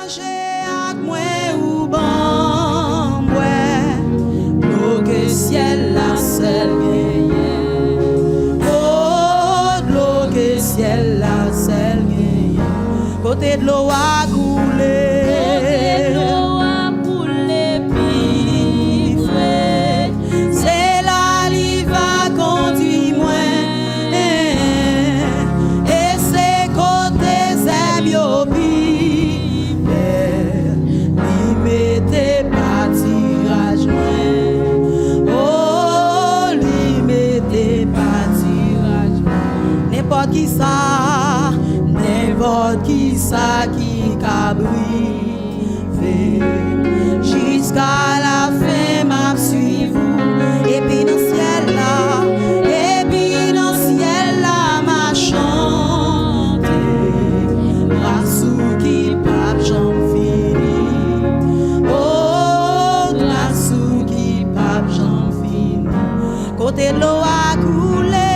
manger avec moi ou bon ouais bloqué ciel la seule oh bloqué ciel la seule côté de l'eau a coulé n'importe qui ça qui cabri jusqu'à la fin m'a suivre et puis dans ciel là m'a chanté grâce qui pape j'en fini oh grâce qui pape j'en fini côté de l'eau a coulé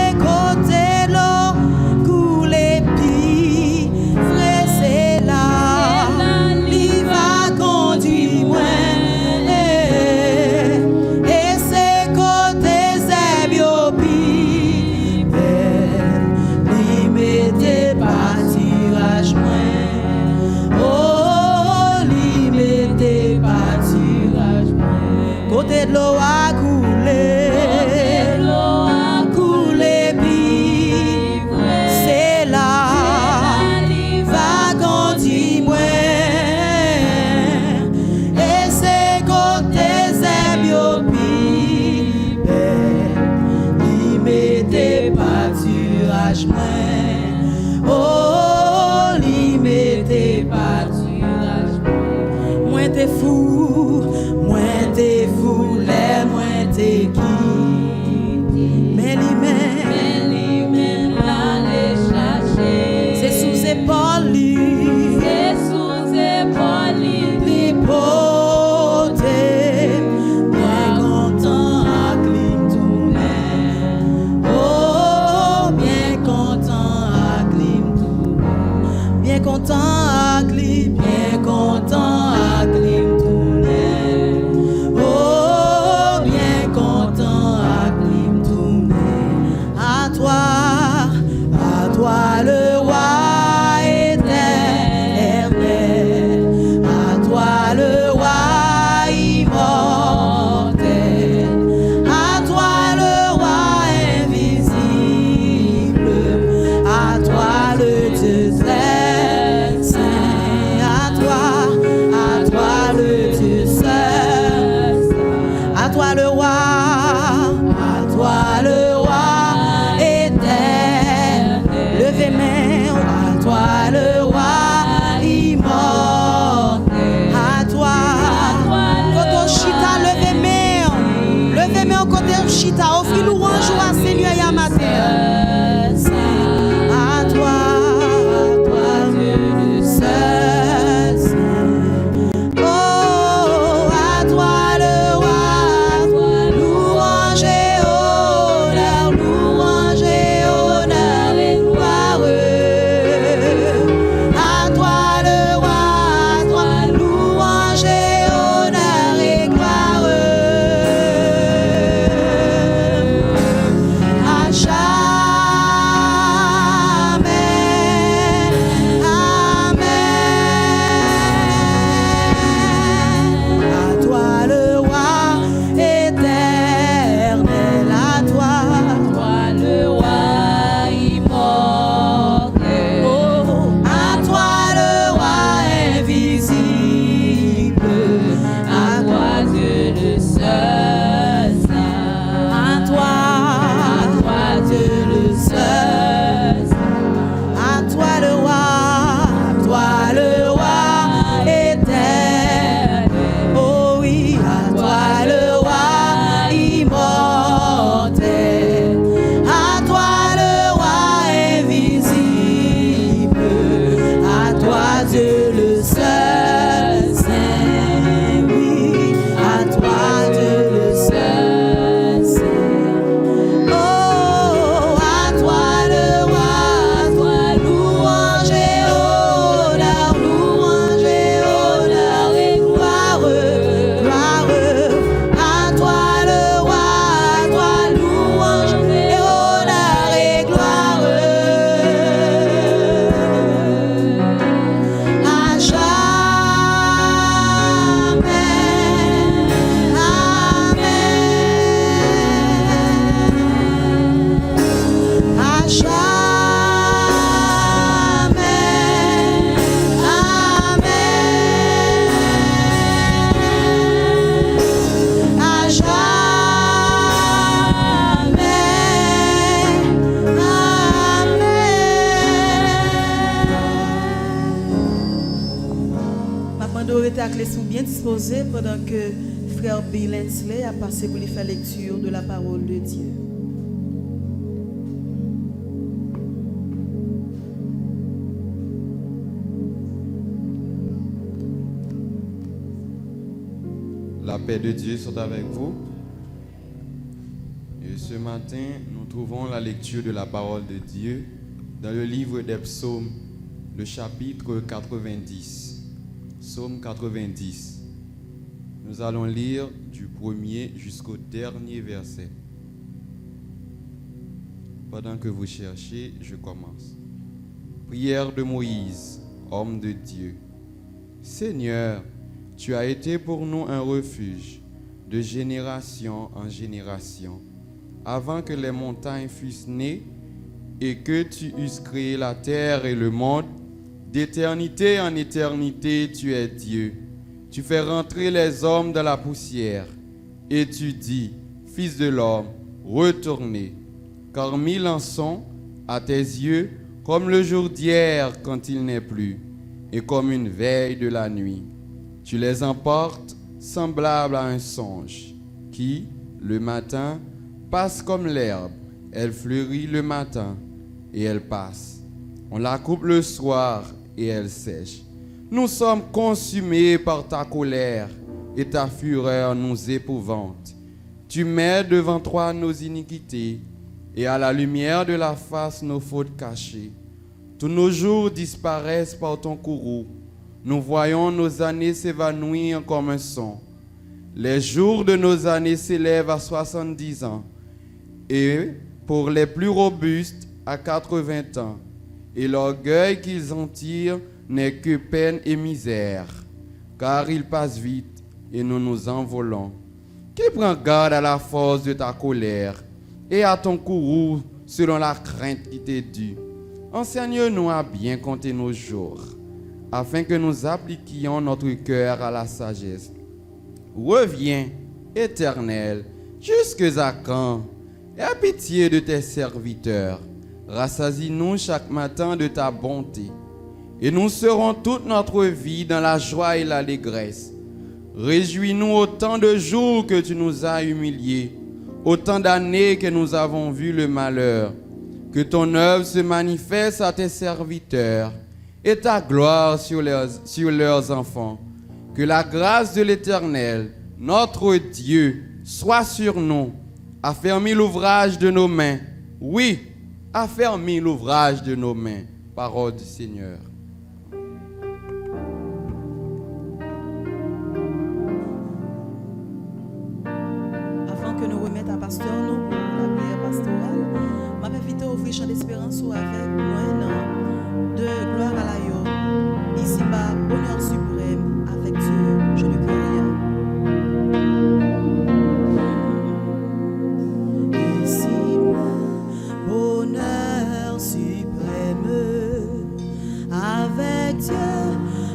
rester avec les sous bien disposés pendant que frère Bill Hensley a passé pour lui faire lecture de la parole de Dieu. La paix de Dieu soit avec vous. Et ce matin, nous trouvons la lecture de la parole de Dieu dans le livre des psaumes, le chapitre 90. Psaume 90. Nous allons lire du premier jusqu'au dernier verset. Pendant que vous cherchez, je commence. Prière de Moïse, homme de Dieu. Seigneur, tu as été pour nous un refuge de génération en génération, avant que les montagnes fussent nées et que tu eusses créé la terre et le monde. D'éternité en éternité, tu es Dieu. Tu fais rentrer les hommes dans la poussière et tu dis, Fils de l'homme, retournez, car 1000 ans sont à tes yeux comme le jour d'hier quand il n'est plus, et comme une veille de la nuit. Tu les emportes semblables à un songe, qui, le matin, passe comme l'herbe. Elle fleurit le matin, et elle passe. On la coupe le soir, et elle sèche. Nous sommes consumés par ta colère, et ta fureur nous épouvante. Tu mets devant toi nos iniquités, et à la lumière de la face nos fautes cachées. Tous nos jours disparaissent par ton courroux. Nous voyons nos années s'évanouir comme un son. Les jours de nos années s'élèvent à 70 ans, et pour les plus robustes, à 80 ans. Et l'orgueil qu'ils en tirent n'est que peine et misère, car ils passent vite et nous nous envolons. Qui prend garde à la force de ta colère et à ton courroux selon la crainte qui t'est due. Enseigne-nous à bien compter nos jours, afin que nous appliquions notre cœur à la sagesse. Reviens, Éternel, jusque à quand? Aie pitié de tes serviteurs. Rassasie-nous chaque matin de ta bonté, et nous serons toute notre vie dans la joie et l'allégresse. Réjouis-nous autant de jours que tu nous as humiliés, autant d'années que nous avons vu le malheur. Que ton œuvre se manifeste à tes serviteurs, et ta gloire sur leurs enfants. Que la grâce de l'Éternel, notre Dieu, soit sur nous. Affermis l'ouvrage de nos mains. Oui, affermis l'ouvrage de nos mains. Parole du Seigneur. Avant que nous remettions à pasteur nous pour la prière pastorale, je m'invite à offrir chant d'espérance avec moi de gloire à la yo. Ici-bas, bonheur suprême avec Dieu, je ne peux rien.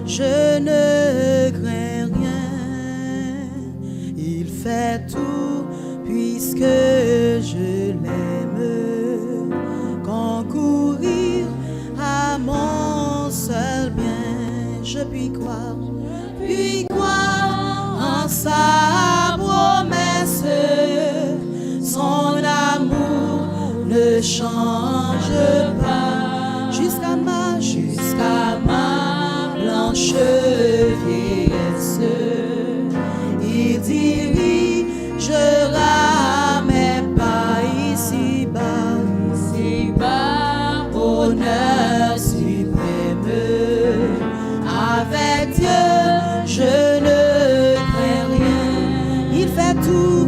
Je ne crains rien, il fait tout puisque je l'aime. Concourir à mon seul bien, je puis croire en sa promesse. Son amour ne change pas jusqu'à ma blanche vieillesse. Il dirigera mes pas ici-bas, bonheur suprême. Avec Dieu, je ne crains rien. Il fait tout,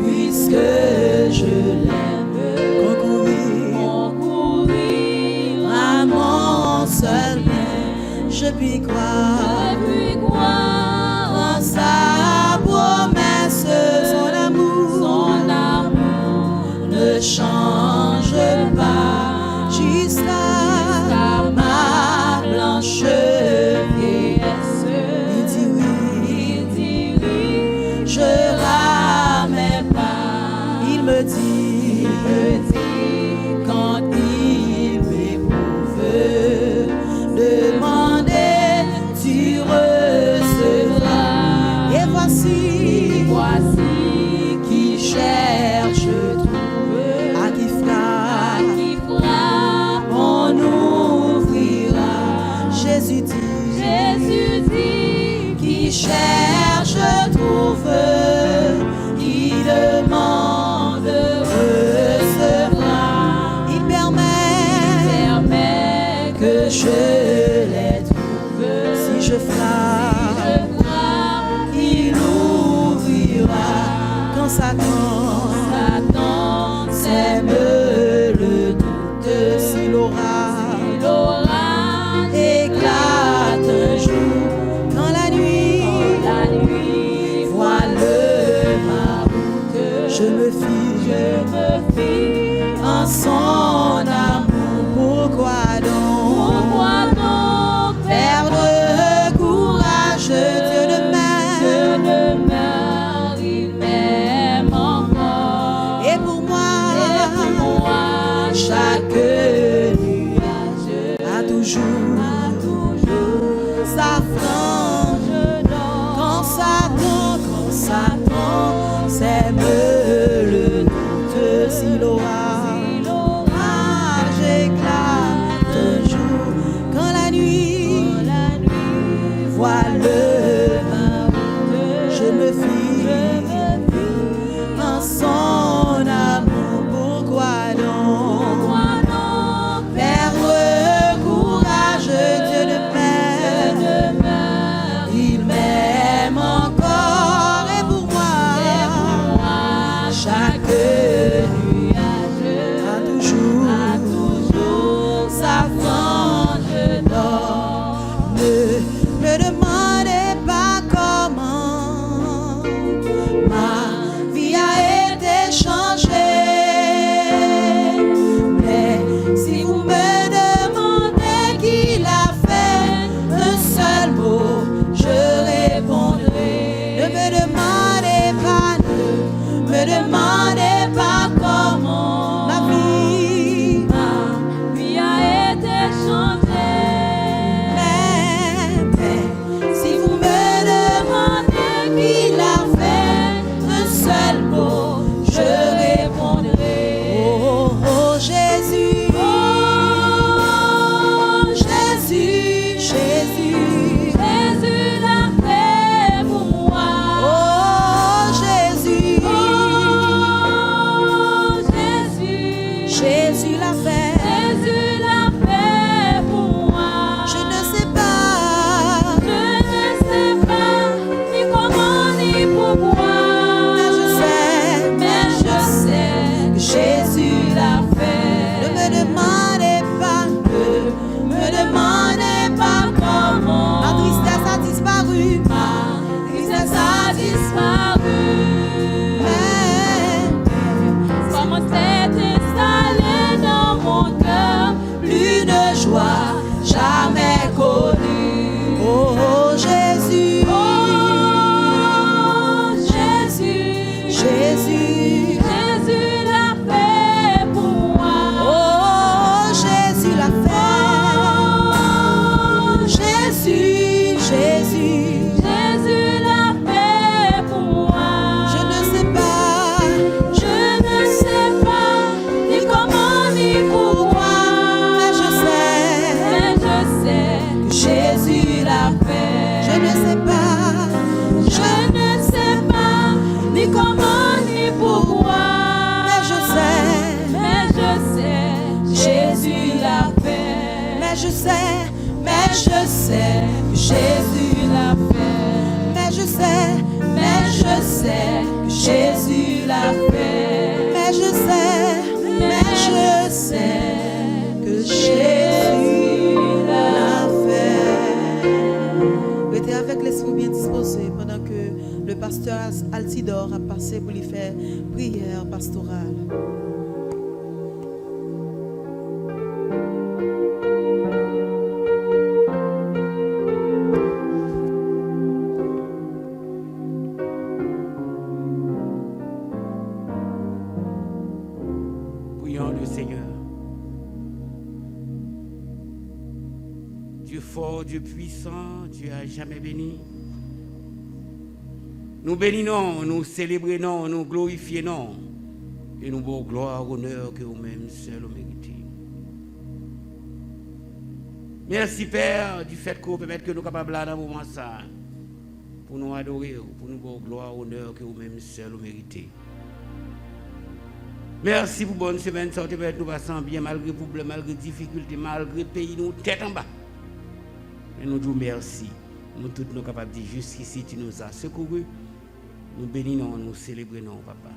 puisque je l'aime. Seul bien, je puis croire en sa promesse. Son amour ne change pas jusqu'à ma blanche vieillesse. Il dirigera mes pas. Il me dit quand il m'éprouve. Demandez, tu Jésus dit, qui cherche trouve, qui demande recevra. Il permet que je les trouve. Si je frappe, il ouvrira. Quand Satan sème le doute, s'il aura éclate un jour, quand la nuit voile ma route, je me fie en son amour. Pourquoi donc perdre courage? Dieu demeure, il m'aime encore. Et pour moi, chaque nuage a toujours sa frange d'or. Quand Satan sème le doute, s'il aura j'éclate un jour, quand la nuit voile ma route, je me fie en son amour. Pourquoi donc perdre courage? Dieu demeure, il m'aime encore. Et pour moi, chaque nuage a toujours sa frange d'or. Ne me demandez pas comment ma vie a été changée, mais si vous me demandez qui l'a fait, un seul mot je répondrai. Ne me demandez pas comment ma vie a été changée. Mais si vous me demandez qui l'a fait, un seul mot je répondrai. Oh, oh Jésus, Jésus l'a fait pour moi. Oh Jésus l'a fait. Pour moi. Je ne sais pas ni comment ni pourquoi, mais je sais que Jésus l'a fait. Ne me demandez pas comment. Ma tristesse a disparu. Comment s'est installé dans mon cœur une joie jamais connue. Oh, oh Jésus, Jésus l'a fait pour moi. Oh, Jésus l'a fait. Jésus l'a fait pour moi. Je ne sais pas ni comment ni pourquoi, mais je sais que Jésus l'a fait. Je ne sais pas ni comment ni pourquoi, mais je sais que Jésus l'a fait. Mais je sais que Jésus l'a fait. Mais je sais que Jésus l'a fait. Mais je sais que Jésus l'a fait. Restez avec l'esprit bien disposé pendant que le pasteur Altidor a passé pour lui faire prière pastorale. Le Seigneur, Dieu fort, Dieu puissant, Dieu à jamais béni. Nous bénissons, nous célébrons, nous glorifions et nous bon gloire, honneur que vous-même seul vous méritez. Merci Père du fait que vous permettez que nous sommes capables dans un moment ça pour nous adorer, pour nous donner gloire, honneur que vous-même seul vous méritez. Merci pour bonne semaine, sortez nous passons bien malgré problèmes, malgré difficultés, malgré pays nous tête en bas. Et nous disons merci. Nous tous nous capables de dire jusqu'ici tu nous as secourus. Nous bénissons, nous célébrons, papa.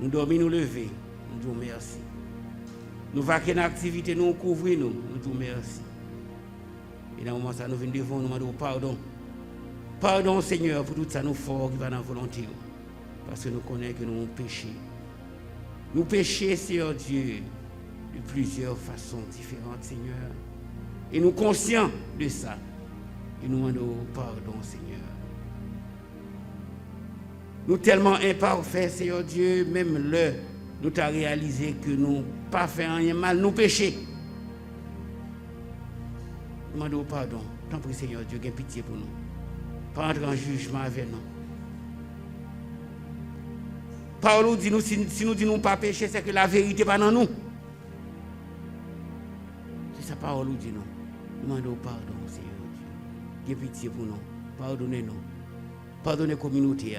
Nous dormons, nous levons. Nous disons merci. Nous vaquons dans l'activité, nous couvrons, nous disons merci. Et dans le moment où nous venons devant, nous demandons pardon. Pardon, Seigneur, pour tout ça, nous forts qui va dans la volonté. Parce que nous connaissons que nous avons péché. Nous péchons, Seigneur Dieu, de plusieurs façons différentes, Seigneur. Et nous sommes conscients de ça. Et nous demandons pardon, Seigneur. Nous sommes tellement imparfaits, Seigneur Dieu, même là, nous avons réalisé que nous n'avons pas fait rien mal, nous péchons. Nous demandons pardon. Tant pis, Seigneur Dieu, aie pitié pour nous. Pas entrer en jugement avec nous. Paul dit nous, si nous disons pas pécher, c'est que la vérité n'est pas dans nous. C'est ça, Paul dit nous. Nous demandons pardon, Seigneur Dieu. Aie pitié pour nous. Pardonnez-nous. Pardonnez la communauté.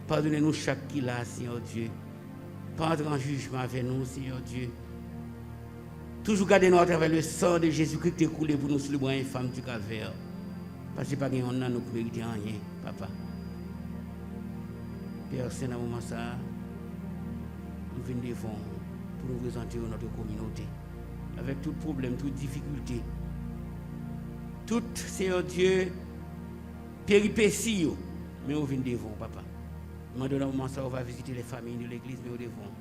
Pardonnez-nous chaque qui là, Seigneur Dieu. Pas entrer en jugement avec nous, Seigneur Dieu. Toujours garder-nous à travers le sang de Jésus-Christ qui est coulé pour nous sur le bras infâme du calvaire. Parce que pas qu'on a nous mériter rien, papa. Père, c'est dans ce moment ça, nous venons devant pour nous présenter notre communauté. Avec tout problème, toute difficulté. Tout, Seigneur Dieu, péripéties, mais nous venons devant, papa. Nous dans ce moment ça, on va visiter les familles de l'église, mais nous devons.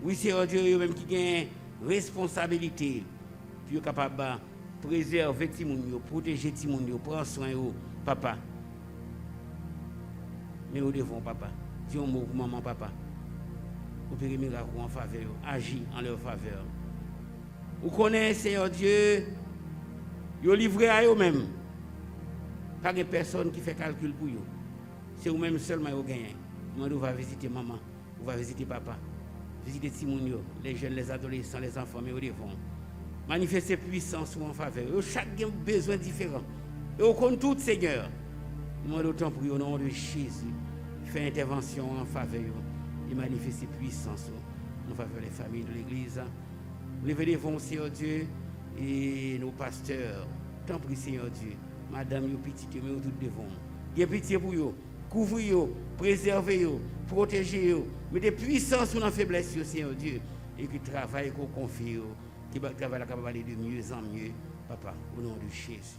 Oui, Seigneur Dieu, même qui a une responsabilité, puis est capable de préserver les gens, protéger les gens, prendre soin de papa. Mais nous devons, papa. Dis un mot pour maman, papa. Opérer miracle en faveur, agir en leur faveur. Vous connaissez, Seigneur Dieu, vous livrez à eux-mêmes. Pas de personne qui fait calcul pour vous. C'est vous-même seulement vous gagnez. Vous va visiter maman, vous va visiter papa, visiter Timounio, les jeunes, les adolescents, les enfants, mais vous devons manifester puissance en faveur. Chaque besoin différent. Et au compte tout, Seigneur. Nous demandons autant pour au nom de Jésus. Faire intervention en faveur et manifester puissance en faveur des familles de l'Église. Levez devant, Seigneur Dieu, et nos pasteurs. Tant pis, Seigneur Dieu. Madame, yo petit, mais vous tout devant. Il y a pitié pour vous. Couvrez-vous, préservez-vous, protégez-vous. Mettez puissance sur la faiblesse, Seigneur Dieu. Et qui travaille, qu'on confie, qui travaille capable de mieux en mieux, papa, au nom de Jésus.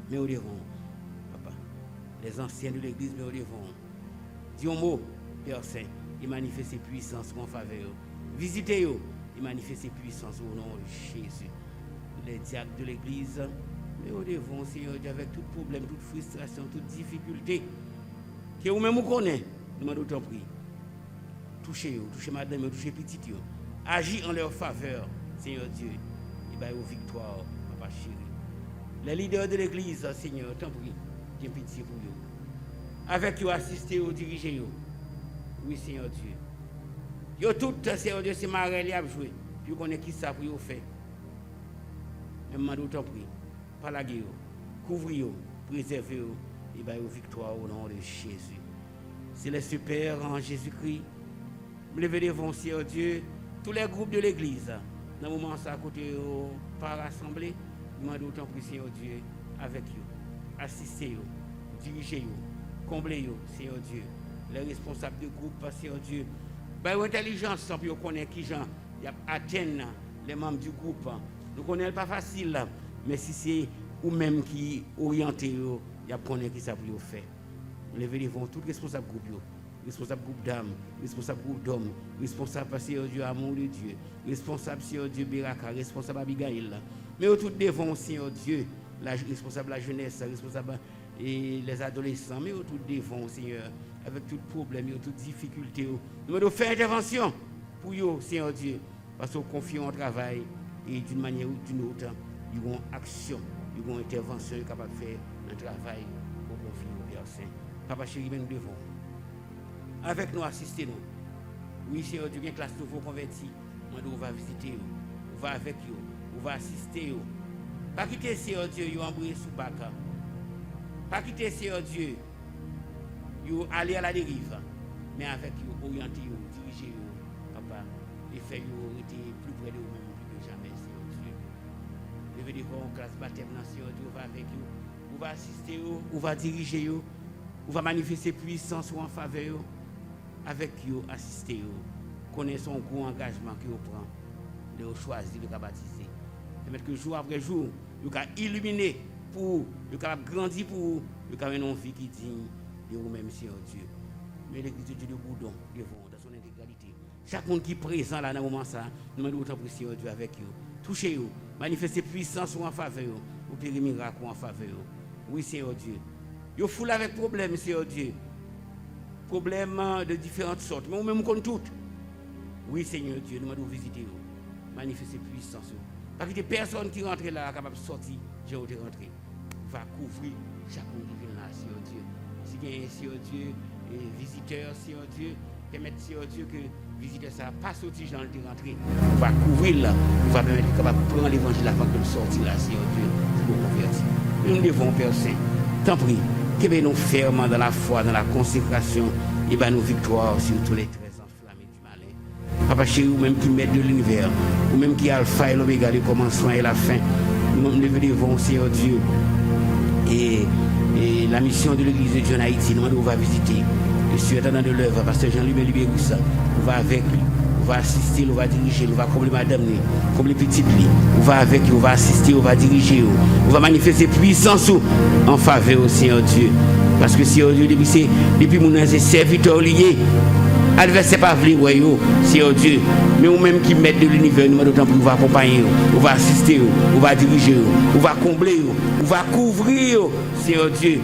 Mais nous devons, papa, les anciens de l'Église, mais nous devons. Dis un mot, Père Saint, et manifestez puissance en faveur. Visitez-vous, et manifestez puissance au nom de Jésus. Les diacres de l'Église, mais nous devons, Seigneur Dieu, avec tout problème, toute frustration, toute difficulté, que vous-même vous connaissez, nous m'en autant pris. Touchez-vous, touchez madame, touchez petite. Agis en leur faveur, Seigneur Dieu, et bien aux victoires, papa chéri. Les leaders de l'Église, Seigneur, tant pis, j'ai pitié pour vous. Avec vous, assistez vous, dirigez vous. Oui, Seigneur Dieu. Yo tout, Seigneur Dieu, c'est Marel qui a joué. Puis vous connaissez qui ça pour vous faire. Mais je m'en prie. Pas la guerre. Couvrez-vous, préservez-vous, et bien aux victoires au nom de Jésus. C'est le super en Jésus-Christ. Levez devant, Seigneur Dieu, tous les groupes de l'Église. Dans le moment ça, à côté, par assemblée, je m'en prie, Seigneur Dieu, avec vous. Assistez-vous, dirigez-vous, comblez-vous, Seigneur Dieu. Les responsables de groupe, Seigneur Dieu. Ben, l'intelligence, pour connaître qui gens atteignent les membres du groupe. Nous ne connaissons pas facile, mais si c'est vous-même qui orientez, vous connaissez qui ça pour faire. Levez devant tous les responsables groupe, responsable groupe d'âmes, responsable groupe d'hommes, responsable, Seigneur Dieu, amour de Dieu, responsable, Seigneur Dieu, Beraka, responsable Abigail. Mais tout devant, Seigneur Dieu, responsable de la jeunesse, responsable et les adolescents, mais tout devant, Seigneur, avec tout problème, toute difficulté. Nous devons faire intervention pour eux, Seigneur Dieu, parce qu'on confie en travail et d'une manière ou d'une autre, ils ont action, ils ont intervention, ils sont capables de faire un travail pour confier au Père Saint. Papa chéri, nous devons. Avec nous, assistez-nous. Oui, Seigneur Dieu, une classe nouveau converti. On va visiter, on va avec vous. on va assister. Pas quitter Seigneur Dieu, vous embrayez sous bac. Pas quitter Seigneur Dieu, vous aller à la dérive. Mais avec vous, orienter, diriger, papa, et faire vous être plus près de vous-même plus que jamais, Seigneur Dieu. Levez devant une classe baptême, Seigneur Dieu, va avec vous. Vous va assister, vous va diriger, vous va manifester puissance en faveur, avec vous, assister, connaissez son gros engagement que vous prenez, de vous choisir, de vous baptiser. Permettre que jour après jour, vous pouvez illuminer pour, vous pouvez grandir pour, vous pouvez une vie qui digne de vous-même, Seigneur Dieu. Mais l'église de Dieu de Boudon, devant, dans son intégralité. Chaque monde qui est présent là dans ce moment, nous demandons autant pour Seigneur Dieu avec vous. Touchez-vous, manifestez puissance en faveur, vous pouvez miracle en faveur. Oui, Seigneur Dieu. Vous foule avec problème, Seigneur Dieu. Problèmes de différentes sortes, mais vous-même compte toutes. Oui, Seigneur Dieu, nous demandons visiter vous. Manifestez puissance. Parce que des personnes qui rentrent là, capables de sortir, j'ai rentré. Va couvrir chaque monde qui vient là, Seigneur Dieu. Si il y a un Seigneur Dieu, visiteur, Seigneur Dieu, permettre, Seigneur Dieu, que visiteur ça pas sortir dans le rentrer. On va couvrir là, on va permettre capable de prendre l'évangile avant de sortir là, Seigneur Dieu, pour nous convertir. Nous devons, Père Saint, tant pis, que nous fermons dans la foi, dans la consécration, et ben nos victoires sur tous les traits enflammés du malin. Papa chéri, ou même qui met de l'univers, ou même qui a alpha et l'oméga, le commencement et la fin, nous devons, Seigneur Dieu, et la mission de l'église de Dieu en Haïti, nous va visiter. Je suis attendant de l'œuvre, pasteur Jean-Louis Libéroussa, on va avec lui, on va assister, on va diriger, on va combler madame, comme les petites lits, on va avec lui, on va assister, on va diriger, on va manifester puissance en faveur au Seigneur Dieu. Parce que Seigneur Dieu, depuis mon âge, c'est serviteur lié. Adversaire pas venu, Seigneur Dieu. Mais nous-mêmes qui mettons de l'univers, nous d'autant plus, on va accompagner, on va assister, on va diriger, on va combler, on va couvrir, Seigneur Dieu.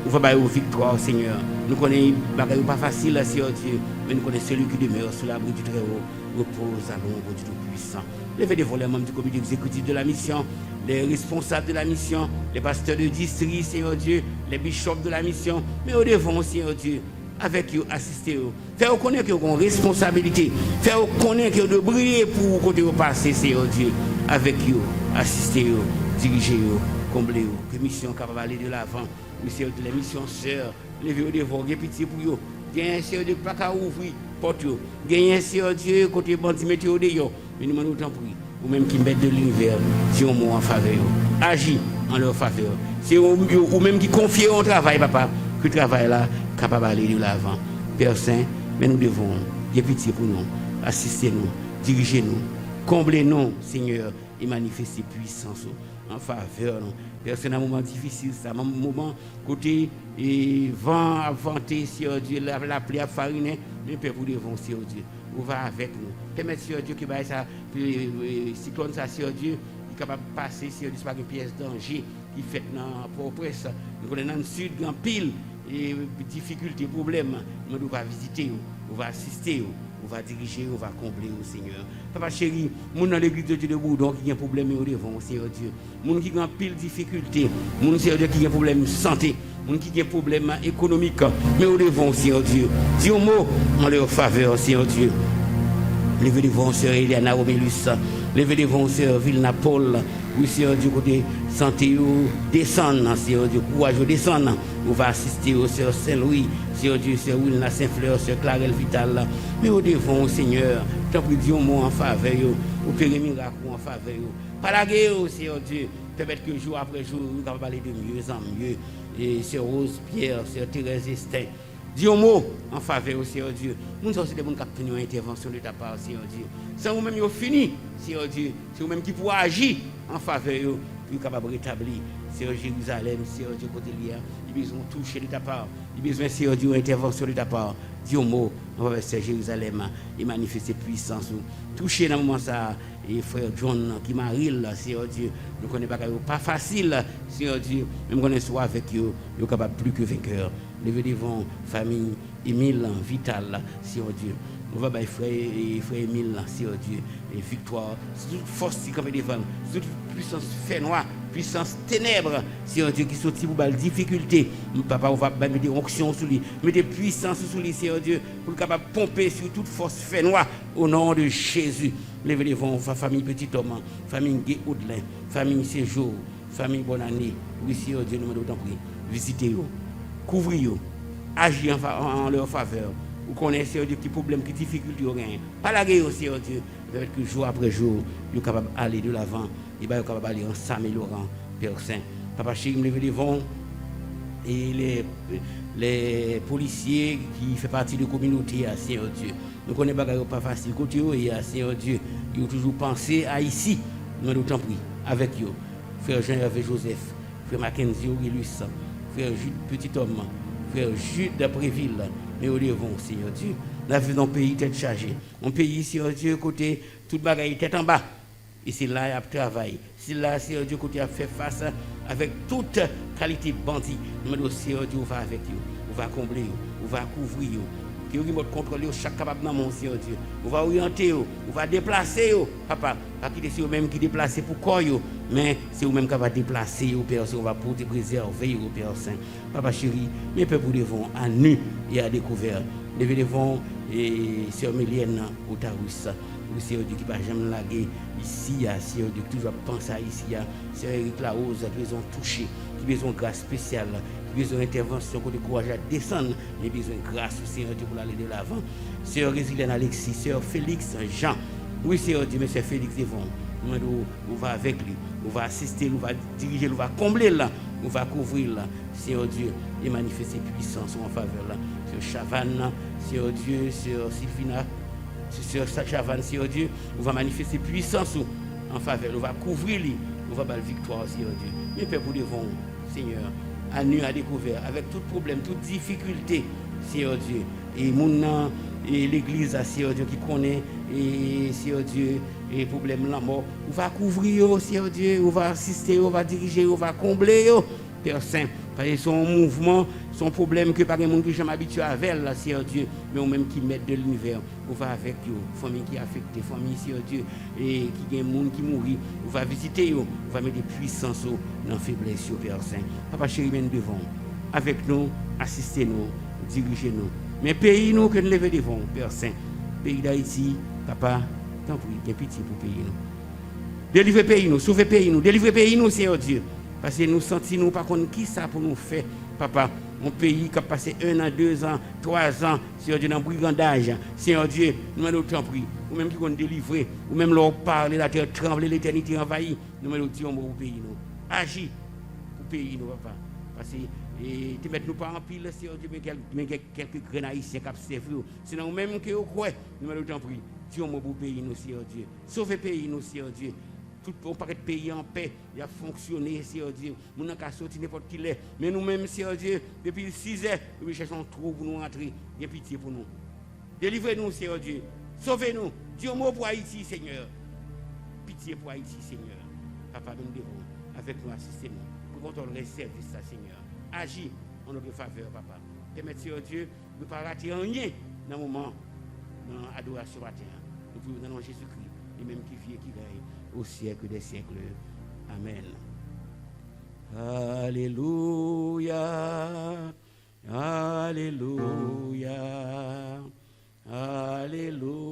On va bailler aux victoires, Seigneur. Nous connaissons pas facile, Seigneur Dieu, mais nous connaissons celui qui demeure sous l'abri du Très-Haut, repose à l'ombre du Tout-Puissant. Levez devant les membres du comité exécutif de la mission, les responsables de la mission, les pasteurs de district, Seigneur Dieu, les bishops de la mission, mais au devant, Seigneur Dieu, avec vous, assister vous. Faire reconnaître que vous avez une responsabilité. Faire reconnaître que vous devez briller pour vous côté passer, Seigneur Dieu. Avec vous, assister vous, diriger vous, combler vous. Que mission capable d'aller de l'avant. Monsieur de la mission sœur, levez-vous devant, vous petit pour vous. Gagnez un Seigneur Dieu, pas qu'à ouvrir porte vous. Gagnez un Seigneur Dieu, côté bandit, mettez vous dehors. Mais nous demandons autant pour vous. Ou même qui mettent de l'univers, si on mot en faveur. Agis en leur faveur. C'est ou même qui confient au travail, papa, que le travail là, capable d'aller de l'avant. Père Saint, mais nous devons, bien pitié pour nous, assister-nous, dirigez-nous, comblez-nous, Seigneur, et manifester puissance en faveur. Père Saint, un moment difficile, c'est un moment côté et vent à vanter, Seigneur Dieu, la pluie à fariner, mais Père, vous devons, Seigneur Dieu, vous va avec nous. Permettez, Seigneur Dieu, que ça, cyclone ça, Seigneur Dieu, qui est capable de passer, Seigneur Dieu, par une pièce danger qui fait dans Port-au-Prince, nous connaissons dans le sud, grand pile. Et difficultés, problèmes, nous devons visiter, on va assister, on va diriger, on va combler au Seigneur. Papa chéri, nous dans l'église de Dieu de Boudon qui a un problème au devant, Seigneur Dieu. Nous qui ont pile difficultés, nous Seigneur Dieu qui a un problème de santé, nous qui ont un problème économique, mais au devant, Seigneur Dieu. Dis un mot en leur faveur, Seigneur Dieu. Levez devant Sœur Eliana Romélus, levez devant Sœur Vilna Paul, oui Seigneur Dieu, côté santé, descendre, Seigneur Dieu, courage, descendre. On va assister au Sœur Saint-Louis, Seigneur Dieu, Sœur Wilna Saint-Fleur, Sœur Clarelle Vital. Mais au devant, Seigneur, tant pis Dieu mot en faveur, opérer miracle en faveur. Pas la guerre, Seigneur Dieu, permettre que jour après jour, nous allons parler de mieux en mieux. Et Sœur Rose Pierre, Sœur Thérèse Estin. Dis un mot en faveur au Seigneur Dieu. Nous sommes aussi des gens qui ont une intervention de ta part, Seigneur Dieu. C'est vous-même qui avez fini, Seigneur Dieu. C'est vous-même qui pouvez agir en faveur, puis capable de rétablir. Seigneur Jérusalem, Seigneur Dieu, côté lié. Ils besoin de toucher de ta part. Ils besoin, Seigneur Dieu, une intervention de ta part. Dis un mot en faveur de Jérusalem et manifester puissance. Toucher dans le moment ça. Et frère John qui marie là, Seigneur Dieu. Nous ne connaissons pas facile, Seigneur Dieu. Même qu'on soit avec eux, nous sommes capables plus que vainqueurs. Levez devant famille Émile Vital, Seigneur Dieu. On va faire frère Émile, Seigneur Dieu. Et victoire, c'est toute force qui est devant, toute puissance fait noire puissance ténèbres, Seigneur Dieu, qui sortit pour la difficulté. Papa, on va mettre des onctions sur lui, mettre des puissances sur lui, Seigneur Dieu, pour capable pomper sur toute force fait noire au nom de Jésus. Levez les vents, famille Petit Homme, famille Gué Audelin, famille Séjour, famille Bonne Année. Oui, Seigneur Dieu, nous demandons prier. Visitez-vous, couvrez-vous, agissez en leur faveur. Vous connaissez, Seigneur Dieu, qui problème, qui difficulté, rien. Pas la guerre, Seigneur Dieu, avec que jour après jour, vous êtes capable d'aller de l'avant, et vous êtes capable d'aller en s'améliorant, Père Saint. Papa chéri, levez les vents, et les policiers qui font partie de la communauté, Seigneur Dieu. Nous connaissons pas facile côté et Seigneur Dieu, ils ont toujours pensé à ici. Nous nous t'en prie avec eux. Frère Jean-Hervé Joseph, frère Mackenzie Aurélus, frère Jude Petit Homme, frère Jude Préville, nous devons, Seigneur Dieu. Nous avons un pays tête chargée. Un pays, Seigneur Dieu, côté toute bagaille tête en bas. Et c'est là qu'il y a travail. C'est là, Seigneur Dieu, côté a fait face avec toute qualité bandit. Nous demandons, Seigneur Dieu, on va avec eux. On va combler eux. On va couvrir eux. Qui remote contrôler chaque capable dans mon Seigneur Dieu. On va orienter eux. On va déplacer eux. Papa, pas quitter c'est eux-mêmes qui déplacent pour corps eux. Mais c'est eux-mêmes qui va déplacer eux, Père. On va pour te préserver eux, Père Saint. Papa chéri, mes peuples devant à nu et à découvert. Levez devant et Sœur Mélienne au Tarus. Le Seigneur Dieu qui va jamais laguer ici, Seigneur Dieu qui toujours pense à ici, Seigneur Eric Laose qui a besoin de toucher, qui a besoin de grâce spéciale, qui a besoin d'intervention, qui a courage à descendre, mais besoin de grâce au Seigneur Dieu pour aller de l'avant. Seigneur Résilienne Alexis, Seigneur Félix Jean, oui Seigneur Dieu, mais c'est Félix devant. On va avec lui, on va assister, on va diriger, on va combler là, on va couvrir là, Seigneur Dieu, et manifester puissance en faveur là. Sur Chavannes, Seigneur Dieu, sur Sylvina. Sur Chavannes, Seigneur Dieu, on va manifester puissance en faveur, on va couvrir lui, on va battre victoire, Seigneur Dieu. Mais peuple devant, Seigneur, à nu à découvert, avec tout problème, toute difficulté, Seigneur Dieu. Et mon et l'église, Seigneur Dieu, qui connaît, et Seigneur Dieu, et problème la mort, on va couvrir, Seigneur Dieu, on va assister, on va diriger, on va combler, Père Saint. Parce que son mouvement, son problème que par les gens qui sont habitués avec là, Seigneur Dieu, mais ou même qui mettent de l'univers, on va avec eux, famille qui est affectée, famille, Seigneur Dieu, et qui a des gens qui mourent, on va visiter eux, on va mettre des puissances dans la faiblesse, Père Saint. Papa chéri, mène devant, avec nous, assistez-nous, dirigez-nous. Mais pays nous que nous levons devant, Père Saint, pays d'Haïti, papa, t'en prie, qu'il y ait pitié pour pays nous. Délivrez pays nous, sauvez pays nous, délivrez pays nous, Seigneur Dieu. Parce que nous sentons, nous, par contre, qui ça pour nous faire, papa, un pays qui a passé 1 an, 2 ans, 3 ans, Seigneur Dieu, dans le brigandage, Seigneur Dieu, nous nous t'en prie, ou même qui ont délivré, ou même leur parler, la terre tremble, l'éternité envahie, nous nous disons pour pays, nous. Agis pour pays, nous, papa. Parce que, tu ne mets nous pas en pile, Seigneur Dieu, mais quelques grains haïtiens qui observent, sinon, même que vous croyez, nous nous t'en prie, disons pour pays, nous, Seigneur Dieu. Sauvez pays, nous, Seigneur Dieu. Tout on paraît pays en paix, il a fonctionné, Seigneur Dieu. Nous n'avons qu'à sortir n'importe qui l'est. Mais nous-mêmes, Seigneur Dieu, depuis 6 heures, nous cherchons un trou pour nous rentrer. Il y a pitié pour nous. Délivrez-nous, Seigneur Dieu. Sauvez-nous. Dieu mot pour Haïti, Seigneur. Pitié pour Haïti, Seigneur. Papa, nous devons, avec nous, assistez-nous. Pour contrôler le service, Seigneur. Agis en notre faveur, papa. Permettez, Seigneur Dieu, de ne pas rater rien dans le moment, dans l'adoration matin. Nous pouvons dans le nom de Jésus-Christ, et même qui vit et qui règne au siècle des siècles. Amen. Alléluia. Alléluia. Alléluia.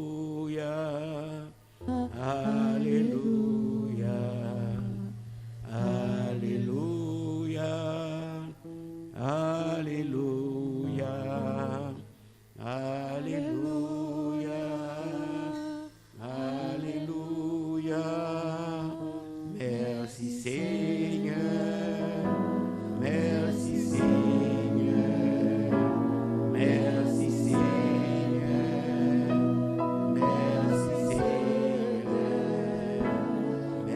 Alléluia. Alléluia. Alléluia. Alléluia. Alléluia. Merci Seigneur. Merci Seigneur. Merci Seigneur. Merci Seigneur.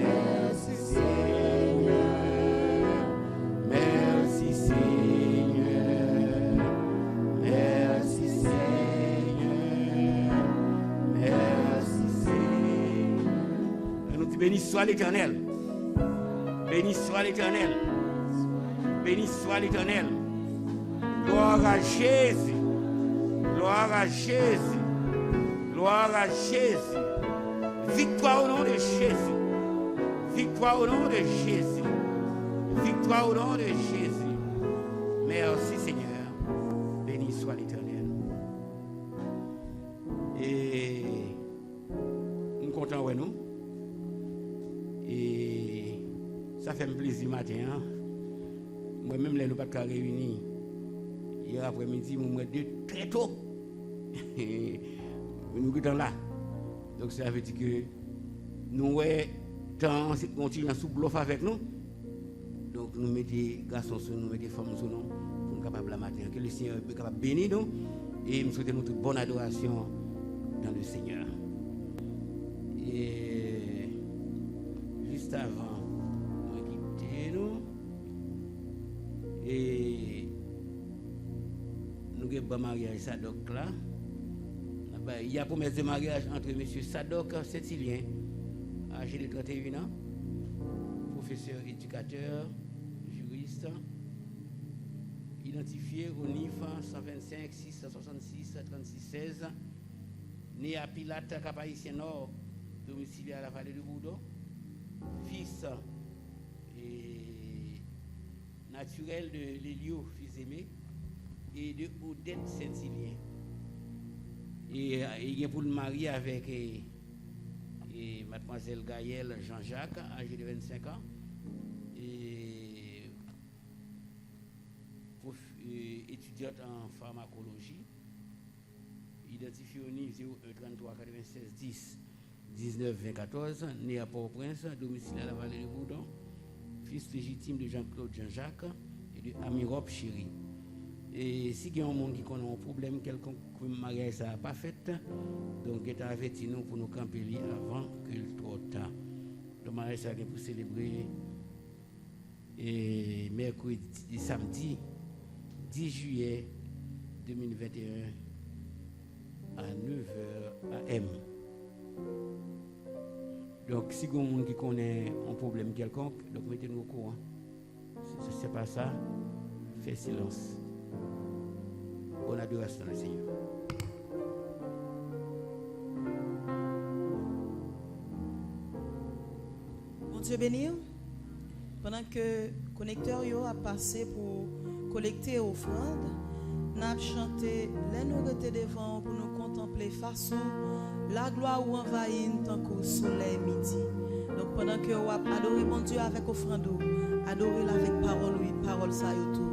Merci Seigneur. Merci Seigneur. Merci Seigneur. Merci Seigneur. Nous te bénissons soit l'Éternel. Béni soit l'Éternel. Béni soit l'Éternel. Gloire à Jésus. Gloire à Jésus. Gloire à Jésus. Victoire au nom de Jésus. Victoire au nom de Jésus. Victoire au nom de Jésus. Merci Seigneur. Béni soit l'Éternel. Et nous sommes contents, ouais, nous. Et ça fait un plaisir matin. Hein? Moi-même, les nous pas réunis. Hier après-midi, nous sommes très tôt. Nous sommes là. Donc ça veut dire que nous temps continuer à sous-bluff avec nous. Donc nous mettons garçons sur nous, mettons femmes sur nous pour nous capables la matin. Que le Seigneur soit capable de bénir nous et nous souhaitons toute bonne adoration dans le Seigneur. Et juste avant de quitter nous, et nous avons un mariage Sadok là. Il y a promesse de mariage entre M. Sadok Saint-Hilien, âgé de 31 ans, professeur éducateur, juriste, identifié au NIF 125 666 36 16, né à Pilate, Cap-Haïtien Nord, domicilié à la vallée de Bourdon, fils et naturel de Lélio, fils aimé, et de Odette Saint-Hilien. Et il est pour le marier avec mademoiselle Gaëlle Jean-Jacques, âgée de 25 ans, et étudiante en pharmacologie, identifiée au NIF 0133 96 10 19 24, née à Port-au-Prince, domicile à la vallée de Bourdon, fils légitime de Jean-Claude Jean-Jacques et de Amirop Chéri. Et si il y a un monde qui connaît un problème quelconque, le mariage n'a pas fait, donc il est averti nous pour nous camper avant que le trop tard. Le mariage est pour célébrer et mercredi, samedi 10 juillet 2021 à 9h AM. Donc si il y a un monde qui connaît un problème quelconque, donc mettez-nous au courant. Si ce n'est pas ça, faites silence. Bonne adoration au Seigneur. Bon Dieu béni. Pendant que le connecteur a passé pour collecter offrande, nous avons chanté les nous étions devant pour nous contempler face la gloire ou envahit tant qu'au soleil midi. Donc pendant que vous adorez mon Dieu avec offrande, adorez-le avec parole, oui, parole ça y tout.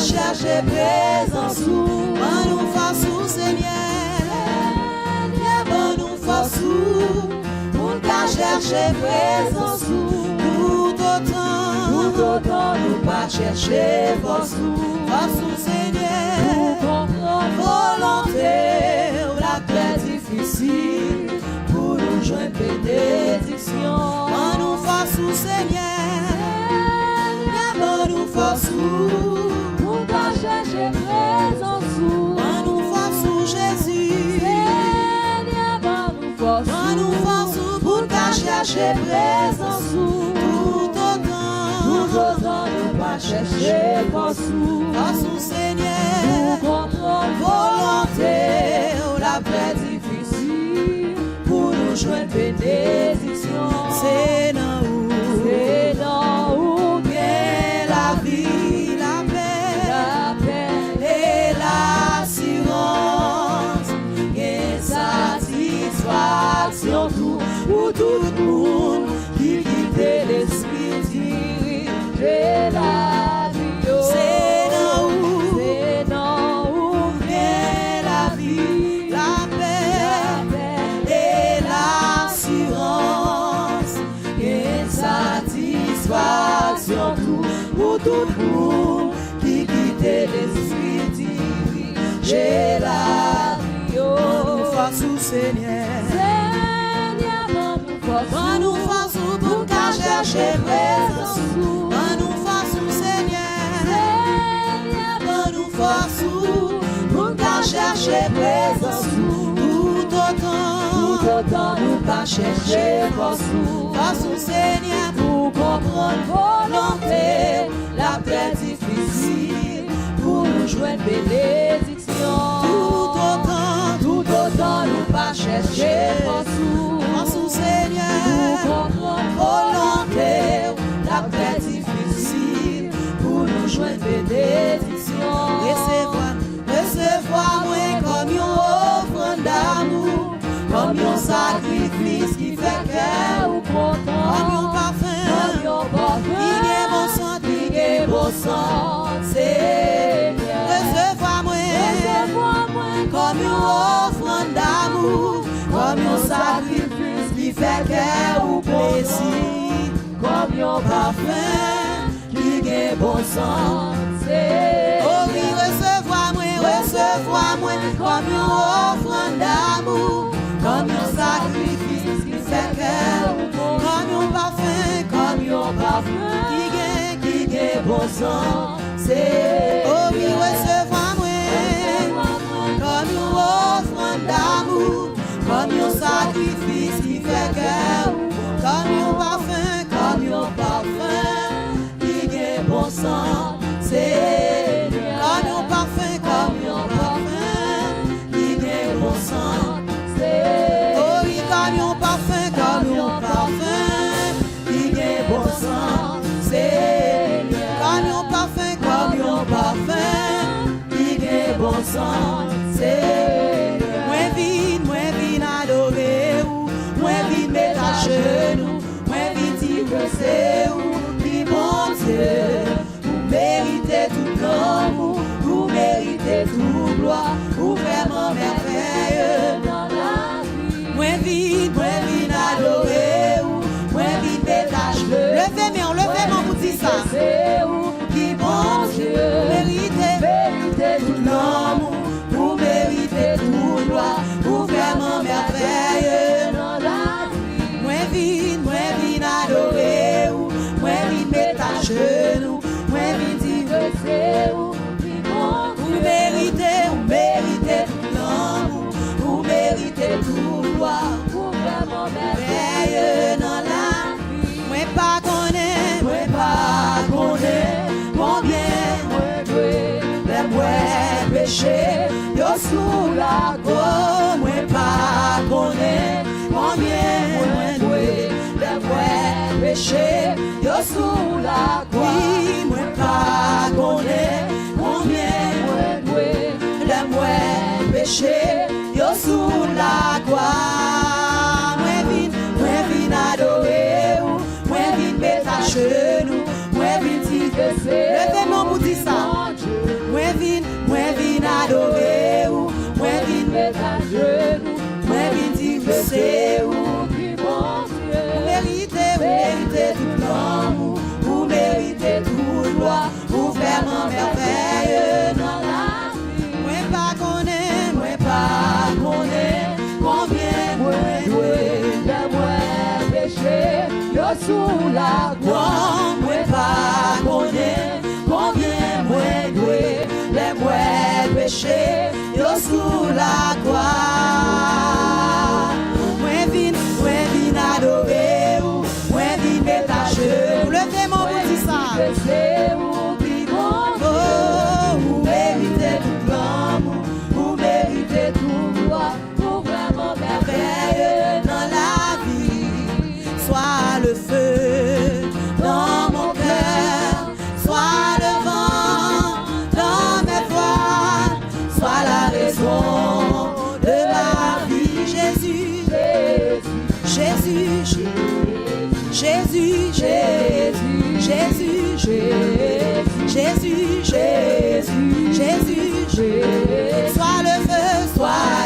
Chercher présence ou nous fasse ou Seigneur, nous fasse ou pour chercher présence ou tout autant nous pas chercher force ou Seigneur, volonté la très difficile pour nous joindre bénédiction, nous fasse ou Seigneur, nous fasse ou chercher présence ou nous fasse ou Jésus, chercher présence ou tout autant nous pas chercher force ou Seigneur, comprendre volonté ou la paix difficile pour nous joindre bénédiction. c'est dans où bien la vie, la paix et l'assurance et satisfaction tout pour tout le monde qui quitte l'esprit diriger la vie. c'est dans où bien la vie, la paix et l'assurance et satisfaction tout pour tout le monde qui quitte l'esprit diriger la vie. nous faisons Seigneur. Quand nous faisons pour qu'à chercher présence, quand nous faisons Seigneur, quand nous faisons pour qu'à chercher présence, tout autant nous pas chercher force, façon Seigneur pour comprendre volonté, la paix difficile pour nous joindre bénédiction. Tout autant nous pas chercher force, façon Seigneur pour comprendre volonté, la paix difficile pour nous joindre bénédiction. Recevoir moi comme une offrande d'amour, comme un sacrifice qui fait cœur ou content, comme un parfum, qui est bon sang, Seigneur. Recevoir moi comme une offrande d'amour, comme un sacrifice qui fait cœur ou plaisir, comme un parfum qui est bon sang, Seigneur. Oh oui, recevoir moi comme une offrande d'amour, comme un sacrifice qui fait cœur, comme un parfum qui est bon sang, c'est. Oh oui, recevoir moi comme une offrande d'amour, comme un sacrifice qui fait cœur, comme un parfum qui est bon sang, c'est. Comme un parfum qui est bon sang, c'est. Oh oui, comme un parfum qui est bon sang, c'est. Comme un parfum qui est bon sang, c'est. Moins vite adorer ou, moins vite mettre à genoux, moins vite dire que c'est ou, qui bon Dieu. Vous méritez tout l'amour, vous méritez tout gloire, vous vraiment merveilleux dans la vie. Moins vite adorer ou, moins vite mettre à genoux. Levez-moi, vous dites ça. C'est où qui bon Dieu, méritez tout l'amour, vous méritez tout gloire, vous vraiment merveilleux dans la vie. Moins vite adorer ou, moins vite mettre à genoux, moins vite dire que c'est où qui bon Dieu. Vous méritez tout l'amour, vous méritez tout gloire, vous vraiment merveilleux dans la vie. Moi pas connaît combien moi péché yo sous la croix. Moi pas connaît combien moi péché yo sous la croix. Moi pas connaît combien moi péché yo sous la croix. Moi vin adorer ou, moi vin mettre à genoux, moi vin dire que c'est. Levez-moi pour dire ça. Moi vin adorer ou, moi vin mettre à genoux, moi vin dire que c'est ou qui bon Dieu. Vous méritez tout l'amour, vous méritez tout gloire, vous vraiment merveilleux dans la vie. Moi pas connaît combien moi péché yo sous la croix. Moi pas connaît combien moi péché yo sous la croix. Moi vin adorer ou, Jésus, Jésus, Jésus, Jésus, Jésus, Jésus, Jésus, sois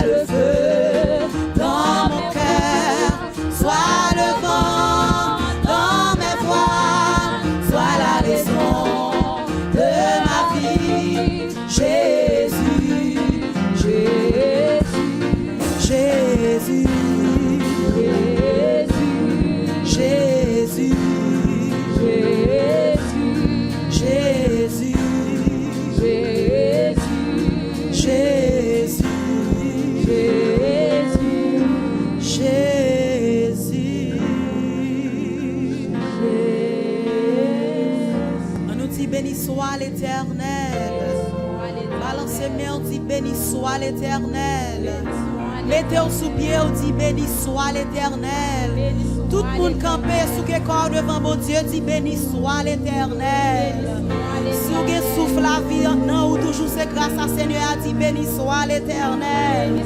le feu dans mon cœur, sois le vent dans mes voies, sois la raison de ma vie. Jésus, Jésus, Jésus, Jésus, Jésus, Jésus, Jésus, Jésus, On nous dit béni soit l'Éternel. Balancez main, on dit béni soit l'Éternel. Mettez au sous-pied, on dit béni soit l'Éternel. Tout le monde campé sous que corps devant mon Dieu dit béni soit l'Éternel. Si vous avez souffle la vie non ou toujours c'est grâce à Seigneur a dit béni soit l'Éternel.